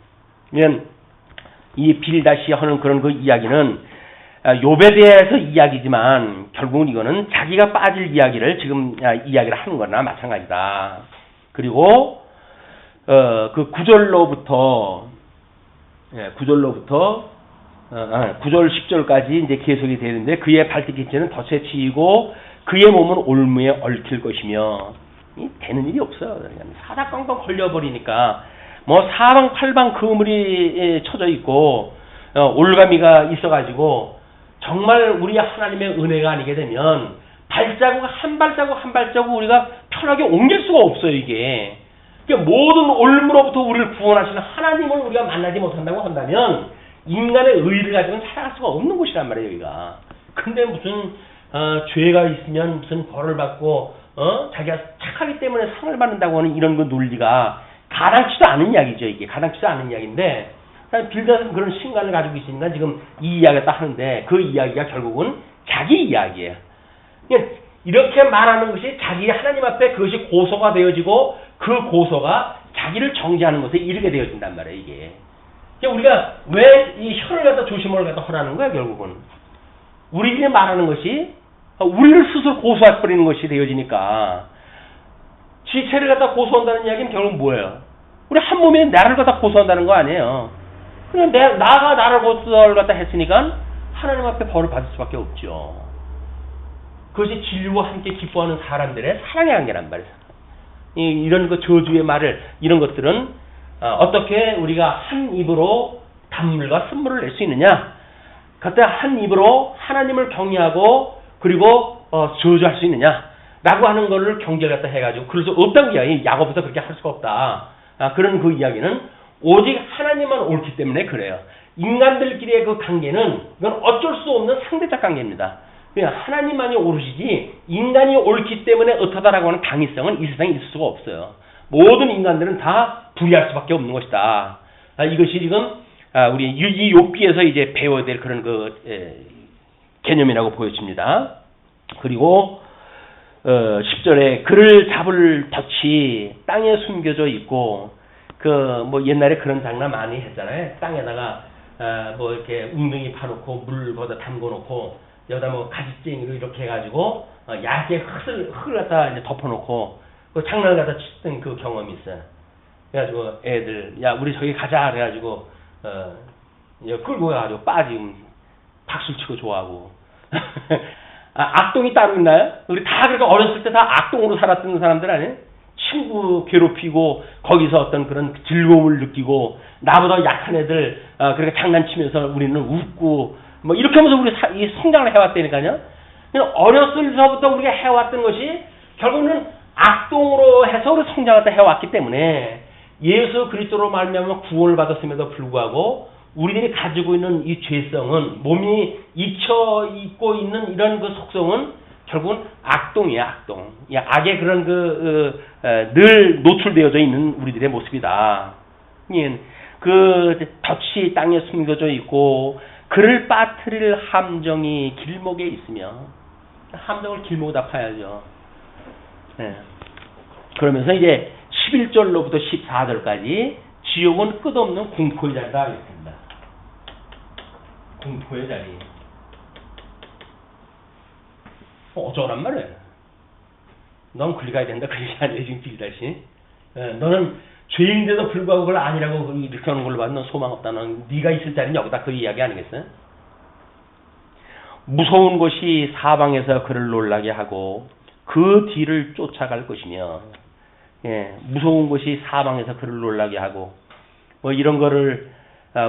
[SPEAKER 1] 그러면 이 빌닷이 하는 그런 그 이야기는 욥에 대해서 이야기지만 결국은 이거는 자기가 빠질 이야기를 지금 이야기를 하는 거나 마찬가지다. 그리고 그 9절로부터 9절 10절까지 이제 계속이 되는데 그의 발뒤꿈치는 덫에 치이고 그의 몸은 올무에 얽힐 것이며 되는 일이 없어요. 사다깡깡 걸려버리니까 뭐 사방팔방 그물이 쳐져 있고 올가미가 있어가지고 정말 우리 하나님의 은혜가 아니게 되면 발자국 한 발자국 우리가 편하게 옮길 수가 없어요. 이게 그러니까 모든 올무로부터 우리를 구원하시는 하나님을 우리가 만나지 못한다고 한다면 인간의 의를 가지고는 살아갈 수가 없는 곳이란 말이에요. 여기가. 근데 무슨 죄가 있으면 무슨 벌을 받고 자기가 착하기 때문에 상을 받는다고 하는 이런 그 논리가 가당치도 않은 이야기죠. 이게 가당치도 않은 이야기인데 빌닷은 그런 신간을 가지고 있으니까 지금 이 이야기를 딱 하는데 그 이야기가 결국은 자기 이야기예요. 그러니까 이렇게 말하는 것이 자기 하나님 앞에 그것이 고소가 되어지고 그 고소가 자기를 정죄하는 것에 이르게 되어진단 말이에요. 이게. 그러니까 우리가 왜 이 혀를 갖다 조심을 갖다 하라는 거야. 결국은 우리들이 말하는 것이 우리를 스스로 고소해버리는 것이 되어지니까 지체를 갖다 고소한다는 이야기는 결국 뭐예요? 우리 한 몸에 나를 갖다 고소한다는 거 아니에요. 그냥 나가 나를 고소를 갖다 했으니까 하나님 앞에 벌을 받을 수밖에 없죠. 그것이 진리와 함께 기뻐하는 사람들의 사랑의 관계란 말이에요. 이런 그 저주의 말을 이런 것들은 어떻게 우리가 한 입으로 단물과 쓴물을 낼 수 있느냐? 그때 한 입으로 하나님을 경외하고 그리고 저주할 수 있느냐라고 하는 거를 경계를 갖다 해가지고 그래서 없다는 이야기. 야고보서 그렇게 할 수가 없다. 그런 그 이야기는 오직 하나님만 옳기 때문에 그래요. 인간들끼리의 그 관계는 이건 어쩔 수 없는 상대적 관계입니다. 그냥 하나님만이 옳으시지 인간이 옳기 때문에 어떠다라고 하는 당위성은 이 세상에 있을 수가 없어요. 모든 인간들은 다 불의할 수밖에 없는 것이다. 이것이 지금 우리 이 욥기에서 이제 배워야 될 그런 그 개념이라고 보여집니다. 그리고 10절에 그를 잡을 덫이 땅에 숨겨져 있고 그 뭐 옛날에 그런 장난 많이 했잖아요. 땅에다가 뭐 이렇게 웅덩이 파놓고 물 거기다 담궈놓고 여기다 뭐 가지쟁이로 이렇게 해가지고 얇게 흙을 갖다 이제 덮어놓고 그 장난을 갖다 치던 그 경험이 있어요. 그래가지고 애들 야 우리 저기 가자 그래가지고 끌고 가가지고 빠지면 박수를 치고 좋아하고 악동이 따로 있나요? 우리 다 그렇게 어렸을 때 다 악동으로 살았던 사람들 아니에요? 친구 괴롭히고 거기서 어떤 그런 즐거움을 느끼고 나보다 약한 애들 그렇게 장난치면서 우리는 웃고 뭐 이렇게 하면서 우리 이 성장을 해왔다니까요. 어렸을 때부터 우리가 해왔던 것이 결국은 악동으로 해서 우리 성장을 해왔기 때문에 예수 그리스도로 말미암아 구원을 받았음에도 불구하고 우리들이 가지고 있는 이 죄성은 몸이 익혀 있고 있는 이런 그 속성은 결국은 악동이야, 악동. 악의 그런 늘 노출되어져 있는 우리들의 모습이다. 그 덫이 땅에 숨겨져 있고 그를 빠뜨릴 함정이 길목에 있으며 함정을 길목에다 파야죠. 네. 그러면서 이제 11절로부터 14절까지 지옥은 끝없는 공포의 자리다 하겠습니다. 공포의 자리. 어쩌란 말이에요. 넌 굴리 가야 된다. 그 얘기 아니에요, 지금 빌다시. 너는 죄인데도 불구하고 그걸 아니라고 이렇게 하는 걸로 봐도 넌 소망 없다. 넌 네가 있을 자리는 여기다. 그 이야기 아니겠어요? 무서운 것이 사방에서 그를 놀라게 하고 그 뒤를 쫓아갈 것이며, 무서운 것이 사방에서 그를 놀라게 하고, 뭐 이런 거를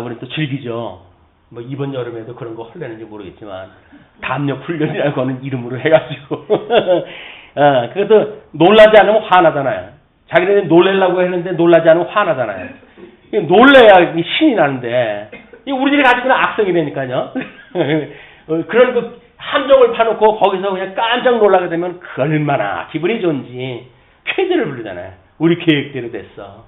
[SPEAKER 1] 우리 또 즐기죠. 뭐 이번 여름에도 그런 거 할려는지 모르겠지만 담력 훈련이라고 하는 이름으로 해가지고 그것도 놀라지 않으면 화나잖아요. 자기네들 놀래려고 했는데 놀라지 않으면 화나잖아요. 놀래야 신이 나는데 우리들이 가지고 있는 악성이 되니까요. 그런 그 함정을 파놓고 거기서 그냥 깜짝 놀라게 되면 그 얼마나 기분이 좋은지 쾌재를 부르잖아요. 우리 계획대로 됐어.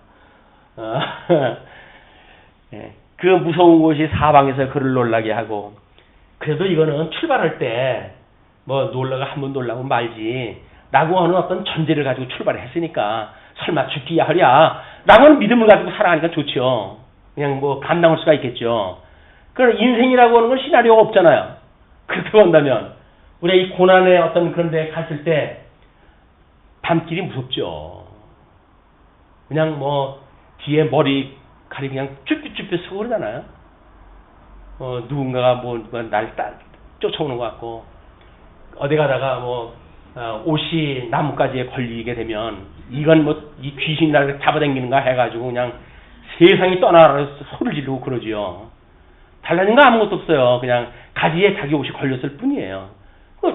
[SPEAKER 1] 그 무서운 곳이 사방에서 그를 놀라게 하고, 그래도 이거는 출발할 때 뭐 놀라가 한번 놀라고 말지 라고 하는 어떤 전제를 가지고 출발을 했으니까 설마 죽기야 하랴 라고 하는 믿음을 가지고 살아가니까 좋죠. 그냥 뭐 감당할 수가 있겠죠. 그럼 인생이라고 하는 건 시나리오가 없잖아요. 그렇게 본다면 우리가 이 고난의 어떤 그런 데 갔을 때 밤길이 무섭죠. 그냥 뭐 뒤에 머리칼이 그냥 쭈뼛쭈뼛 쓰고 그러잖아요. 누군가가 날 쫓아오는 것 같고, 어디 가다가 옷이 나뭇가지에 걸리게 되면 이건 이 귀신이 나를 잡아당기는가 해가지고 그냥 세상이 떠나라 소리를 지르고 그러지요. 달라진 거 아무것도 없어요. 그냥 가지에 자기 옷이 걸렸을 뿐이에요.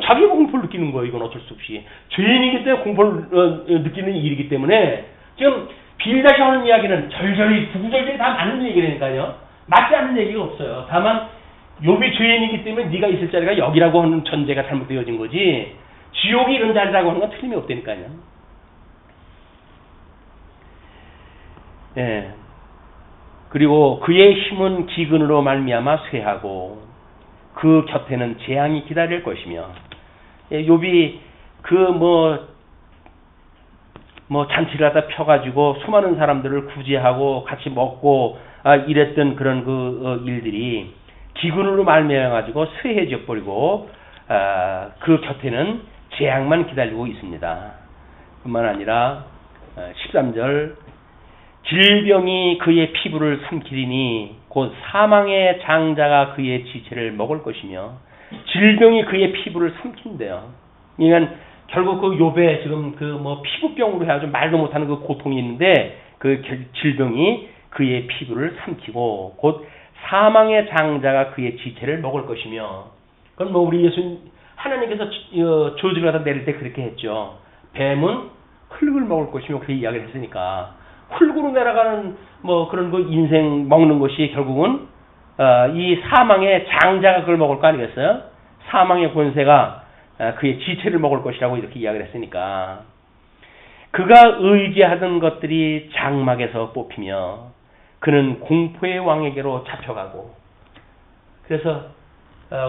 [SPEAKER 1] 자기 공포를 느끼는 거예요. 이건 어쩔 수 없이. 죄인이기 때문에 공포를 느끼는 일이기 때문에 지금 빌다시 하는 이야기는 절절히 구구절절히 다 맞는 얘기라니까요. 맞지 않는 얘기가 없어요. 다만 욥이 죄인이기 때문에 네가 있을 자리가 여기라고 하는 전제가 잘못되어진 거지 지옥이 이런 자리라고 하는 건 틀림이 없다니까요. 그리고 그의 힘은 기근으로 말미암아 쇠하고 그 곁에는 재앙이 기다릴 것이며, 욥이 잔치를 갖다 펴가지고 수많은 사람들을 구제하고 같이 먹고 이랬던 그런 일들이 기근으로 말미암아가지고 쇠해져 버리고 그 곁에는 재앙만 기다리고 있습니다. 뿐만 아니라 13절 질병이 그의 피부를 삼키리니 곧 사망의 장자가 그의 지체를 먹을 것이며, 질병이 그의 피부를 삼킨대요. 그러니까 결국 그 욥에 지금 피부병으로 해가지고 말도 못하는 그 고통이 있는데 그 질병이 그의 피부를 삼키고 곧 사망의 장자가 그의 지체를 먹을 것이며, 그건 우리 예수님 하나님께서 저주를 갖다 내릴 때 그렇게 했죠. 뱀은 흙을 먹을 것이며 그렇게 이야기를 했으니까 흙으로 내려가는 그런 인생 먹는 것이 결국은 이 사망의 장자가 그걸 먹을 거 아니겠어요? 사망의 권세가 그의 지체를 먹을 것이라고 이렇게 이야기를 했으니까 그가 의지하던 것들이 장막에서 뽑히며 그는 공포의 왕에게로 잡혀가고, 그래서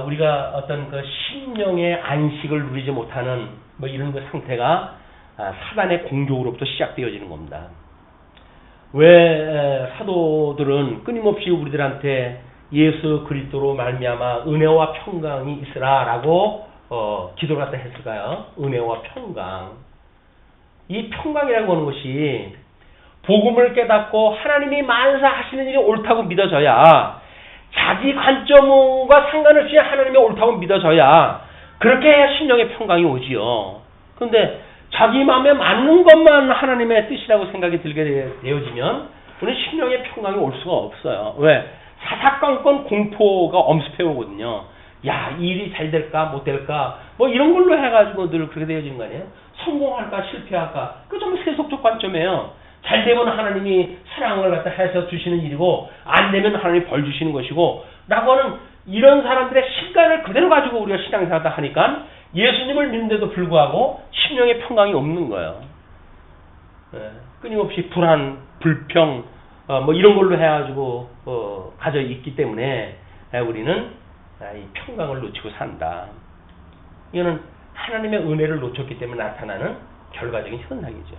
[SPEAKER 1] 우리가 어떤 그 심령의 안식을 누리지 못하는 이런 그 상태가 사단의 공격으로부터 시작되어지는 겁니다. 왜 사도들은 끊임없이 우리들한테 예수 그리스도로 말미암아 은혜와 평강이 있으라라고 기도를 갖다 했을까요? 은혜와 평강. 이 평강이라고 하는 것이 복음을 깨닫고 하나님이 만사하시는 일이 옳다고 믿어져야, 자기 관점과 상관없이 하나님이 옳다고 믿어져야 그렇게 심령의 평강이 오지요. 그런데 자기 마음에 맞는 것만 하나님의 뜻이라고 생각이 들게 되어지면 우리는 심령의 평강이 올 수가 없어요. 왜? 사사건건 공포가 엄습해 오거든요. 야, 이 일이 잘 될까 못 될까 이런 걸로 해가지고 늘 그렇게 되어지는 거 아니에요? 성공할까 실패할까? 그 좀 세속적 관점이에요. 잘 되면 하나님이 사랑을 갖다 해서 주시는 일이고, 안 되면 하나님이 벌 주시는 것이고 라고 하는 이런 사람들의 시간을 그대로 가지고 우리가 신앙생활을 하니까 예수님을 믿는데도 불구하고 심령의 평강이 없는 거예요. 끊임없이 불안, 불평 이런 걸로 해가지고 가져 있기 때문에 우리는 이 평강을 놓치고 산다. 이거는 하나님의 은혜를 놓쳤기 때문에 나타나는 결과적인 현상이죠.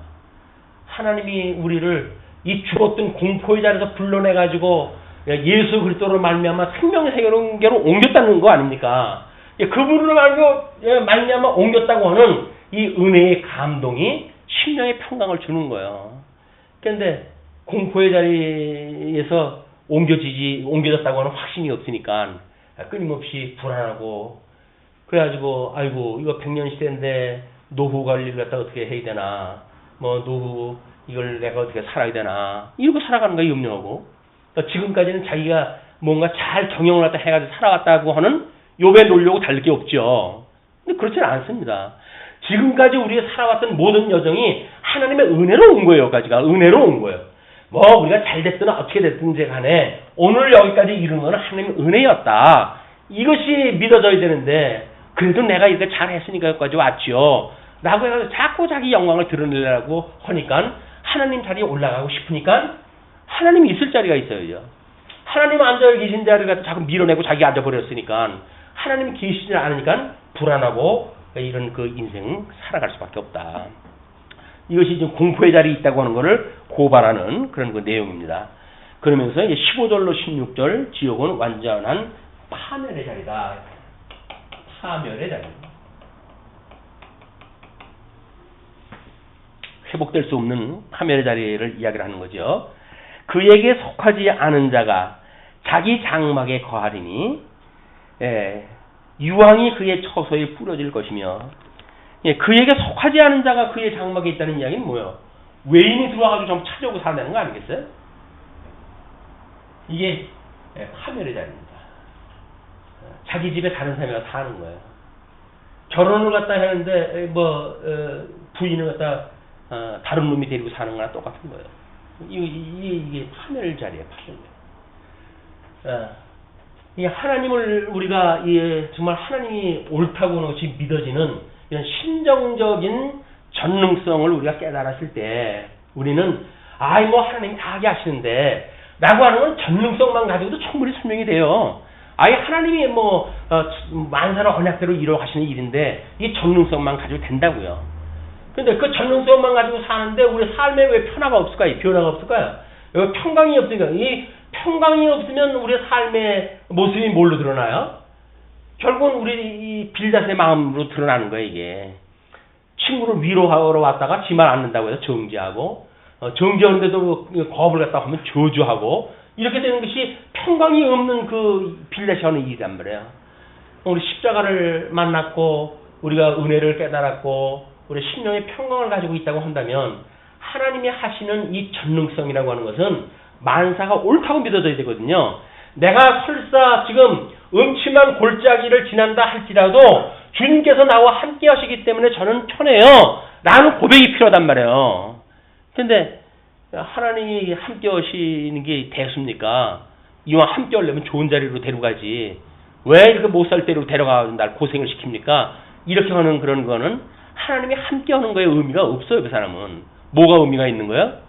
[SPEAKER 1] 하나님이 우리를 이 죽었던 공포의 자리에서 불러내가지고 예수 그리스도로 말미암아 생명의 세계로 옮겼다는 거 아닙니까? 그분으로 말미암아 옮겼다고 하는 이 은혜의 감동이 심령의 평강을 주는 거예요. 그런데 공포의 자리에서 옮겨졌다고 하는 확신이 없으니까 끊임없이 불안하고, 그래가지고 아이고 이거 100년 시대인데 노후 관리를 갖다 어떻게 해야 되나, 뭐 노후 이걸 내가 어떻게 살아야 되나, 이러고 살아가는 거예요. 염려하고. 그러니까 지금까지는 자기가 뭔가 잘 경영을 갖다 해가지고 살아갔다고 하는 욥에 놀려고 다를 게 없죠. 근데 그렇지는 않습니다. 지금까지 우리가 살아왔던 모든 여정이 하나님의 은혜로 온 거예요. 여기까지가 은혜로 온 거예요. 뭐 우리가 잘 됐든 어떻게 됐든지 간에 오늘 여기까지 이른 거는 하나님의 은혜였다. 이것이 믿어져야 되는데, 그래도 내가 이렇게 잘했으니까 여기까지 왔죠 라고 해서 자꾸 자기 영광을 드러내려고 하니까, 하나님 자리에 올라가고 싶으니까 하나님이 있을 자리가 있어야죠. 하나님 앉아 계신 자리를 갖다 자꾸 밀어내고 자기 앉아버렸으니까 하나님이 계시지 않으니까 불안하고 이런 그 인생 살아갈 수밖에 없다. 이것이 지금 공포의 자리에 있다고 하는 것을 고발하는 그런 그 내용입니다. 그러면서 이제 15절로 16절 지옥은 완전한 파멸의 자리다. 파멸의 자리. 회복될 수 없는 파멸의 자리를 이야기를 하는 거죠. 그에게 속하지 않은 자가 자기 장막에 거하리니 유황이 그의 처소에 뿌려질 것이며, 그에게 속하지 않은 자가 그의 장막에 있다는 이야기는 뭐예요? 외인이 들어와가지고 좀 찾아오고 산다는 거 아니겠어요? 이게 파멸의 자리입니다. 자기 집에 다른 사람이 와서 사는 거예요. 결혼을 갖다 했는데 부인을 갖다 다른 놈이 데리고 사는 거랑 똑같은 거예요. 이게 파멸 자리예요. 파멸. 이 하나님을 우리가 정말 하나님이 옳다고 하는 것이 믿어지는 이런 심정적인 전능성을 우리가 깨달았을 때, 우리는 뭐 하나님이 다 하게 하시는데 라고 하는 건 전능성만 가지고도 충분히 설명이 돼요. 하나님이 만사를 언약대로 이루어가시는 일인데 이게 전능성만 가지고 된다고요. 근데 그 전능성만 가지고 사는데 우리 삶에 왜 변화가 없을까요? 변화가 없을까요? 평강이 없으니까. 이 평강이 없으면 우리의 삶의 모습이 뭘로 드러나요? 결국은 우리 이 빌닷의 마음으로 드러나는 거예요. 이게 친구를 위로하러 왔다가 지 말 안 듣는다고 해서 정지하고, 정지하는데도 겁을 갖다 하면 저주하고, 이렇게 되는 것이 평강이 없는 그 빌닷이 하는 일이란 말이에요. 우리 십자가를 만났고 우리가 은혜를 깨달았고 우리 심령의 평강을 가지고 있다고 한다면, 하나님이 하시는 이 전능성이라고 하는 것은 만사가 옳다고 믿어져야 되거든요. 내가 설사 지금 음침한 골짜기를 지난다 할지라도 주님께서 나와 함께 하시기 때문에 저는 편해요 라는 고백이 필요하단 말이에요. 근데 하나님이 함께 하시는 게 대수입니까? 이왕 함께 하려면 좋은 자리로 데려가지, 왜 이렇게 못 살 대로 데려가서 날 고생을 시킵니까? 이렇게 하는 그런 거는 하나님이 함께 하는 거에 의미가 없어요. 그 사람은 뭐가 의미가 있는 거야?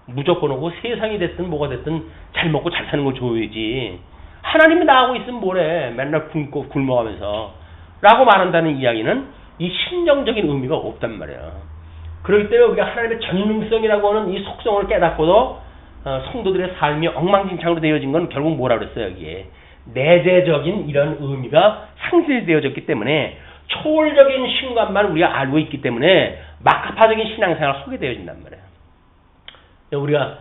[SPEAKER 1] 무조건 오고 세상이 됐든 뭐가 됐든 잘 먹고 잘 사는 걸 줘야지, 하나님이 나하고 있으면 뭐래, 맨날 굶고 굶어가면서 라고 말한다는 이야기는 이 심정적인 의미가 없단 말이야. 그렇기 때문에 우리가 하나님의 전능성이라고 하는 이 속성을 깨닫고도 성도들의 삶이 엉망진창으로 되어진 건 결국 뭐라 그랬어요? 여기에 내재적인 이런 의미가 상실되어졌기 때문에, 초월적인 신관만 우리가 알고 있기 때문에 막가파적인 신앙생활을 하게 되어진단 말이에요. 우리가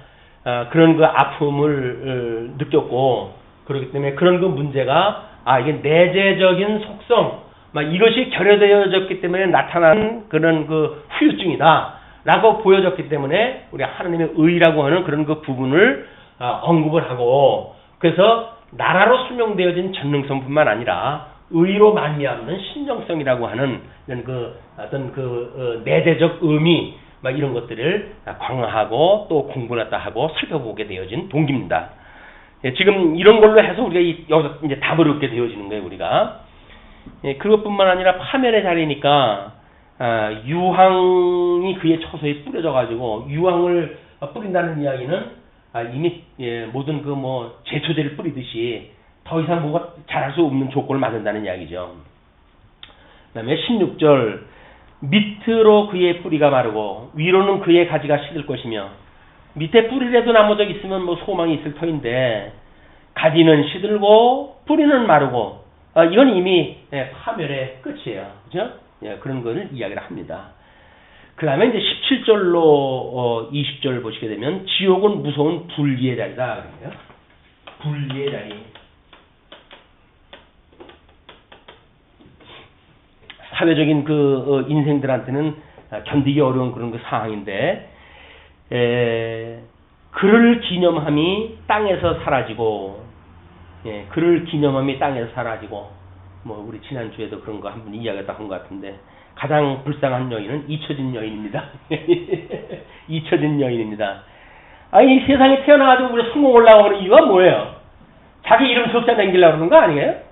[SPEAKER 1] 그런 그 아픔을 느꼈고, 그렇기 때문에 그런 그 문제가 이게 내재적인 속성, 이것이 결여되어졌기 때문에 나타난 그런 그 후유증이다 라고 보여졌기 때문에 우리가 하나님의 의라고 하는 그런 그 부분을 언급을 하고, 그래서 나라로 설명되어진 전능성뿐만 아니라 의로 말미암는 신정성이라고 하는 이런 그 어떤 그 내재적 의미, 이런 것들을 강화하고 또 공부를 하고 살펴보게 되어진 동기입니다. 지금 이런 걸로 해서 우리가 여기서 이제 답을 얻게 되어지는 거예요, 우리가. 그것뿐만 아니라 파멸의 자리니까 유황이 그의 처소에 뿌려져 가지고, 유황을 뿌린다는 이야기는 이미 모든 그 제초제를 뿌리듯이 더 이상 뭐가 자랄 수 없는 조건을 만든다는 이야기죠. 그다음에 16절, 밑으로 그의 뿌리가 마르고 위로는 그의 가지가 시들 것이며, 밑에 뿌리라도 나무져 있으면 소망이 있을 터인데 가지는 시들고 뿌리는 마르고, 이건 이미 파멸의 끝이에요. 그죠? 예, 그런 걸 이야기를 합니다. 그 다음에 이제 17절로 20절 보시게 되면 지옥은 무서운 불의의 자리다. 그래요. 불의의 자리. 사회적인 그 인생들한테는 견디기 어려운 그런 그 상황인데, 그를 기념함이 땅에서 사라지고, 예, 그를 기념함이 땅에서 사라지고, 뭐 우리 지난주에도 그런 거 한 번 이야기했다 한 것 같은데, 가장 불쌍한 여인은 잊혀진 여인입니다. 잊혀진 여인입니다. 아니, 이 세상에 태어나가지고 우리 성공하려고 하는 이유가 뭐예요? 자기 이름 석자 남기려고 그러는 거 아니에요?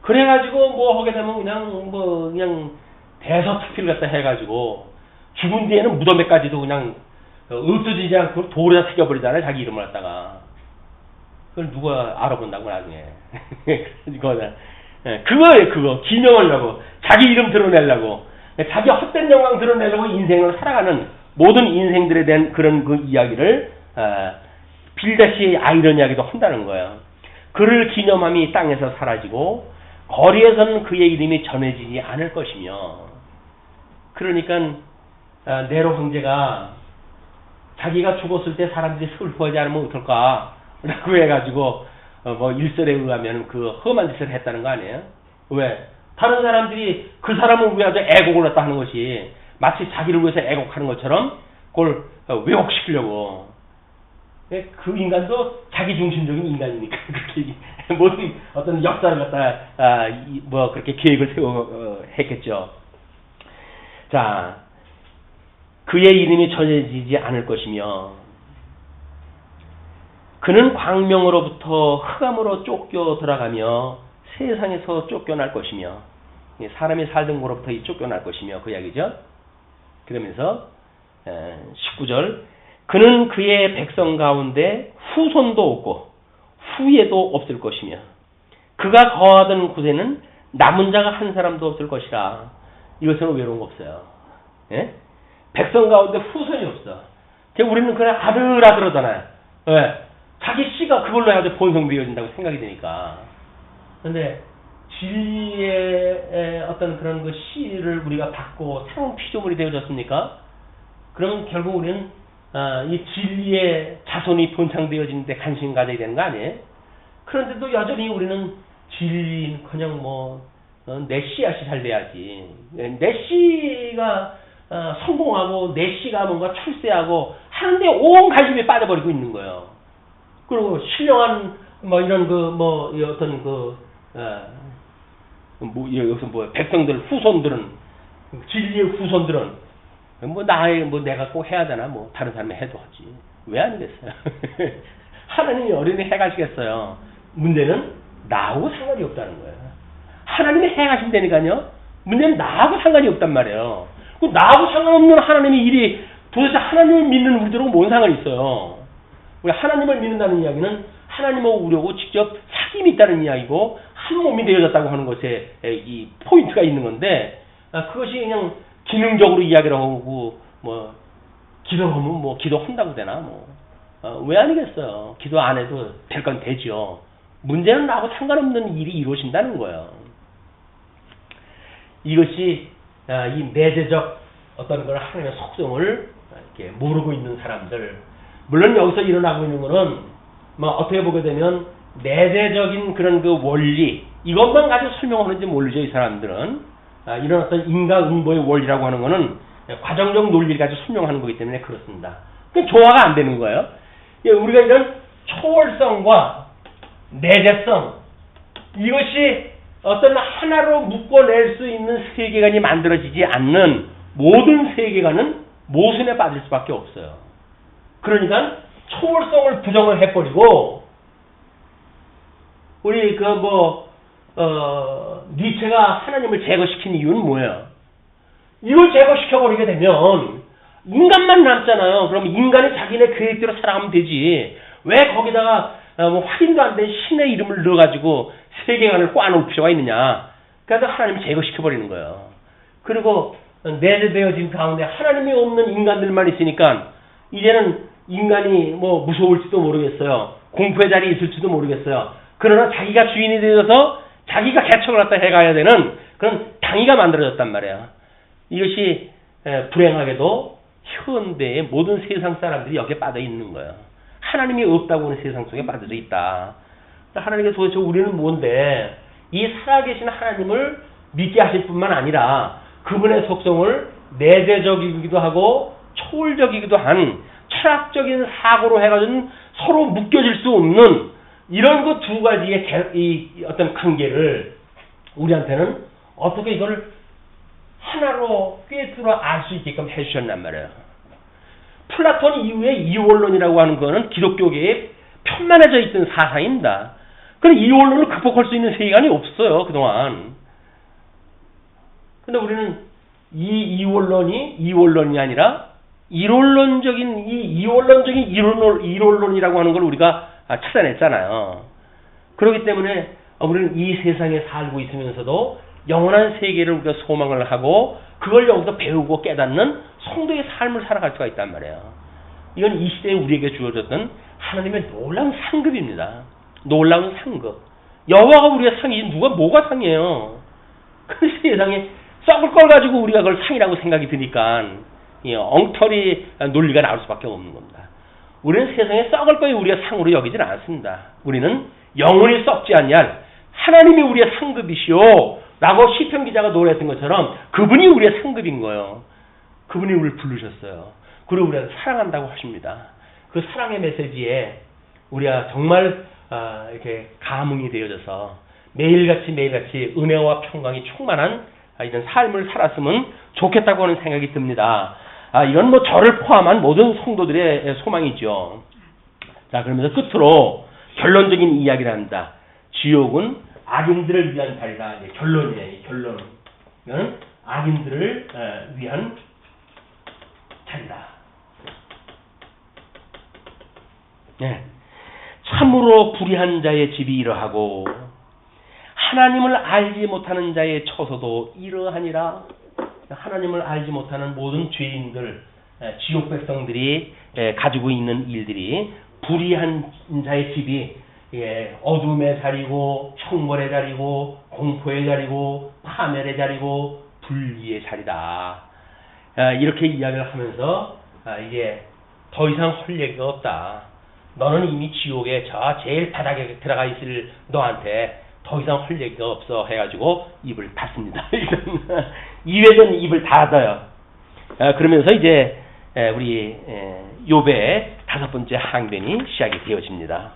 [SPEAKER 1] 그래가지고 뭐 하게 되면 그냥 대서특필 갖다 해가지고 죽은 뒤에는 무덤에까지도 그냥 없어지지 않고 돌에다 새겨버리잖아요. 자기 이름을 갖다가. 그걸 누가 알아본다고 나중에. 그거예요. 그거. 기념하려고. 자기 이름 드러내려고. 자기 헛된 영광 드러내려고 인생을 살아가는 모든 인생들에 대한 그런 그 이야기를 빌다시 아이러니하게도 한다는 거예요. 그를 기념함이 땅에서 사라지고 거리에서는 그의 이름이 전해지지 않을 것이며, 그러니까 네로 황제가 자기가 죽었을 때 사람들이 슬퍼하지 않으면 어떨까 라고 해가지고 뭐 일설에 의하면 그 험한 짓을 했다는 거 아니에요? 왜? 다른 사람들이 그 사람을 위해서 애곡을 했다 하는 것이 마치 자기를 위해서 애곡하는 것처럼 그걸 왜곡시키려고. 그 인간도 자기중심적인 인간이니까 그렇게 모든 어떤 역사를 갖다가 뭐 그렇게 계획을 세워 했겠죠. 자, 그의 이름이 전해지지 않을 것이며 그는 광명으로부터 흑암으로 쫓겨 들어가며 세상에서 쫓겨날 것이며, 사람이 살던 곳으로부터 쫓겨날 것이며 그 이야기죠. 그러면서 19절 그는 그의 백성 가운데 후손도 없고 후예도 없을 것이며 그가 거하던 곳에는 남은 자가 한 사람도 없을 것이라. 이것은 외로운 거 없어요. 예? 백성 가운데 후손이 없어. 우리는 그냥 아들아 그러잖아요. 왜? 자기 씨가 그걸로 해야지 본성되어진다고 생각이 되니까. 근데 진리의 어떤 그런 그 씨를 우리가 받고 새로운 피조물이 되어졌습니까? 그러면 결국 우리는 이 진리의 자손이 본창되어지는데 관심 가져야 되는 거 아니에요? 그런데도 여전히 우리는 진리는커녕 내 씨앗이 잘 돼야지. 내 씨가 성공하고 내 씨가 뭔가 출세하고 하는데 온 관심이 빠져버리고 있는 거예요. 그리고 신령한 이런 어떤 여기서 백성들 후손들은 진리의 후손들은 내가 꼭 해야 되나? 다른 사람이 해도 하지. 왜 안 되겠어요? 하나님이 어린이 해가시겠어요. 문제는 나하고 상관이 없다는 거예요. 하나님이 해가신다니까요. 문제는 나하고 상관이 없단 말이에요. 나하고 상관없는 하나님의 일이 도대체 하나님을 믿는 우리들하고 뭔 상관이 있어요? 우리 하나님을 믿는다는 이야기는 하나님하고 우리하고 직접 사귐이 있다는 이야기고 한 몸이 되어졌다고 하는 것에 이 포인트가 있는 건데, 그것이 그냥 기능적으로 이야기를 하고 기도하면 기도한다고 되나? 왜 아니겠어요? 기도 안 해도 될 건 되죠. 문제는 나하고 상관없는 일이 이루어진다는 거예요. 이것이 이 내재적 어떤 걸 하나님의 속성을 이렇게 모르고 있는 사람들, 물론 여기서 일어나고 있는 거는 어떻게 보게 되면 내재적인 그런 그 원리, 이것만 가지고 설명하는지 모르죠. 이 사람들은 이런 어떤 인과응보의 원리라고 하는 거는 과정적 논리를 가지고 설명하는 거기 때문에 그렇습니다. 그러니까 조화가 안 되는 거예요. 우리가 이런 초월성과 내재성, 이것이 어떤 하나로 묶어낼 수 있는 세계관이 만들어지지 않는 모든 세계관은 모순에 빠질 수밖에 없어요. 그러니까 초월성을 부정을 해버리고, 우리 니체가 하나님을 제거시킨 이유는 뭐예요? 이걸 제거시켜버리게 되면 인간만 남잖아요. 그럼 인간이 자기네 계획대로 살아가면 되지. 왜 거기다가 확인도 안 된 신의 이름을 넣어가지고 세계관을 꽈놓을 필요가 있느냐. 그래서 하나님이 제거시켜버리는 거예요. 그리고 내재되어진 가운데 하나님이 없는 인간들만 있으니까 이제는 인간이 무서울지도 모르겠어요. 공포의 자리에 있을지도 모르겠어요. 그러나 자기가 주인이 되어서 자기가 개척을 갖다 해가야 되는 그런 당위가 만들어졌단 말이에요. 이것이 불행하게도 현대의 모든 세상 사람들이 여기에 빠져 있는 거예요. 하나님이 없다고 하는 세상 속에 빠져 있다. 하나님께서 도대체 우리는 뭔데 이 살아계신 하나님을 믿게 하실 뿐만 아니라 그분의 속성을 내재적이기도 하고 초월적이기도 한 철학적인 사고로 해가지고 서로 묶여질 수 없는 이런 그 두 가지의 이 어떤 관계를 우리한테는 어떻게 이걸 하나로 꿰뚫어 알 수 있게끔 해주셨단 말이에요. 플라톤 이후에 이원론이라고 하는 거는 기독교계에 편만해져 있던 사상입니다. 그런데 이원론을 극복할 수 있는 세계관이 없어요, 그동안. 근데 우리는 이 이원론이 아니라 이론론적인 이론론이라고 하는 걸 우리가 찾아냈잖아요. 그렇기 때문에 우리는 이 세상에 살고 있으면서도 영원한 세계를 우리가 소망을 하고 그걸 여기서 배우고 깨닫는 성도의 삶을 살아갈 수가 있단 말이에요. 이건 이 시대에 우리에게 주어졌던 하나님의 놀라운 상급입니다. 놀라운 상급. 여호와가 우리의 상이지 누가 뭐가 상이에요. 그 세상에 썩을 걸 가지고 우리가 그걸 상이라고 생각이 드니까 엉터리 논리가 나올 수밖에 없는 겁니다. 우리는 세상에 썩을 거에 우리가 상으로 여기질 않습니다. 우리는 영원히 썩지 않냐 하나님이 우리의 상급이시오 라고 시편 기자가 노래했던 것처럼 그분이 우리의 상급인 거예요. 그분이 우리를 부르셨어요. 그리고 우리가 사랑한다고 하십니다. 그 사랑의 메시지에 우리가 정말 이렇게 감흥이 되어져서 매일같이 은혜와 평강이 충만한 이런 삶을 살았으면 좋겠다고 하는 생각이 듭니다. 이건 뭐 저를 포함한 모든 성도들의 소망이죠. 자, 그러면서 끝으로 결론적인 이야기를 합니다. 지옥은 악인들을 위한 자리다. 결론이에요. 결론은 악인들을 위한 자리다. 네. 참으로 불의한 자의 집이 이러하고 하나님을 알지 못하는 자의 처소도 이러하니라. 하나님을 알지 못하는 모든 죄인들, 지옥 백성들이 가지고 있는 일들이 불의한 자의 집이 어둠의 자리고 형벌의 자리고 공포의 자리고 파멸의 자리고 불의의 자리다. 이렇게 이야기를 하면서 이게 더 이상 할 얘기가 없다. 너는 이미 지옥에 저 제일 바닥에 들어가 있을 너한테 더 이상 할 얘기가 없어 해가지고 입을 닫습니다. 이회전 입을 닫아요. 그러면서 이제 우리 욥의 5번째 항변이 시작이 되어집니다.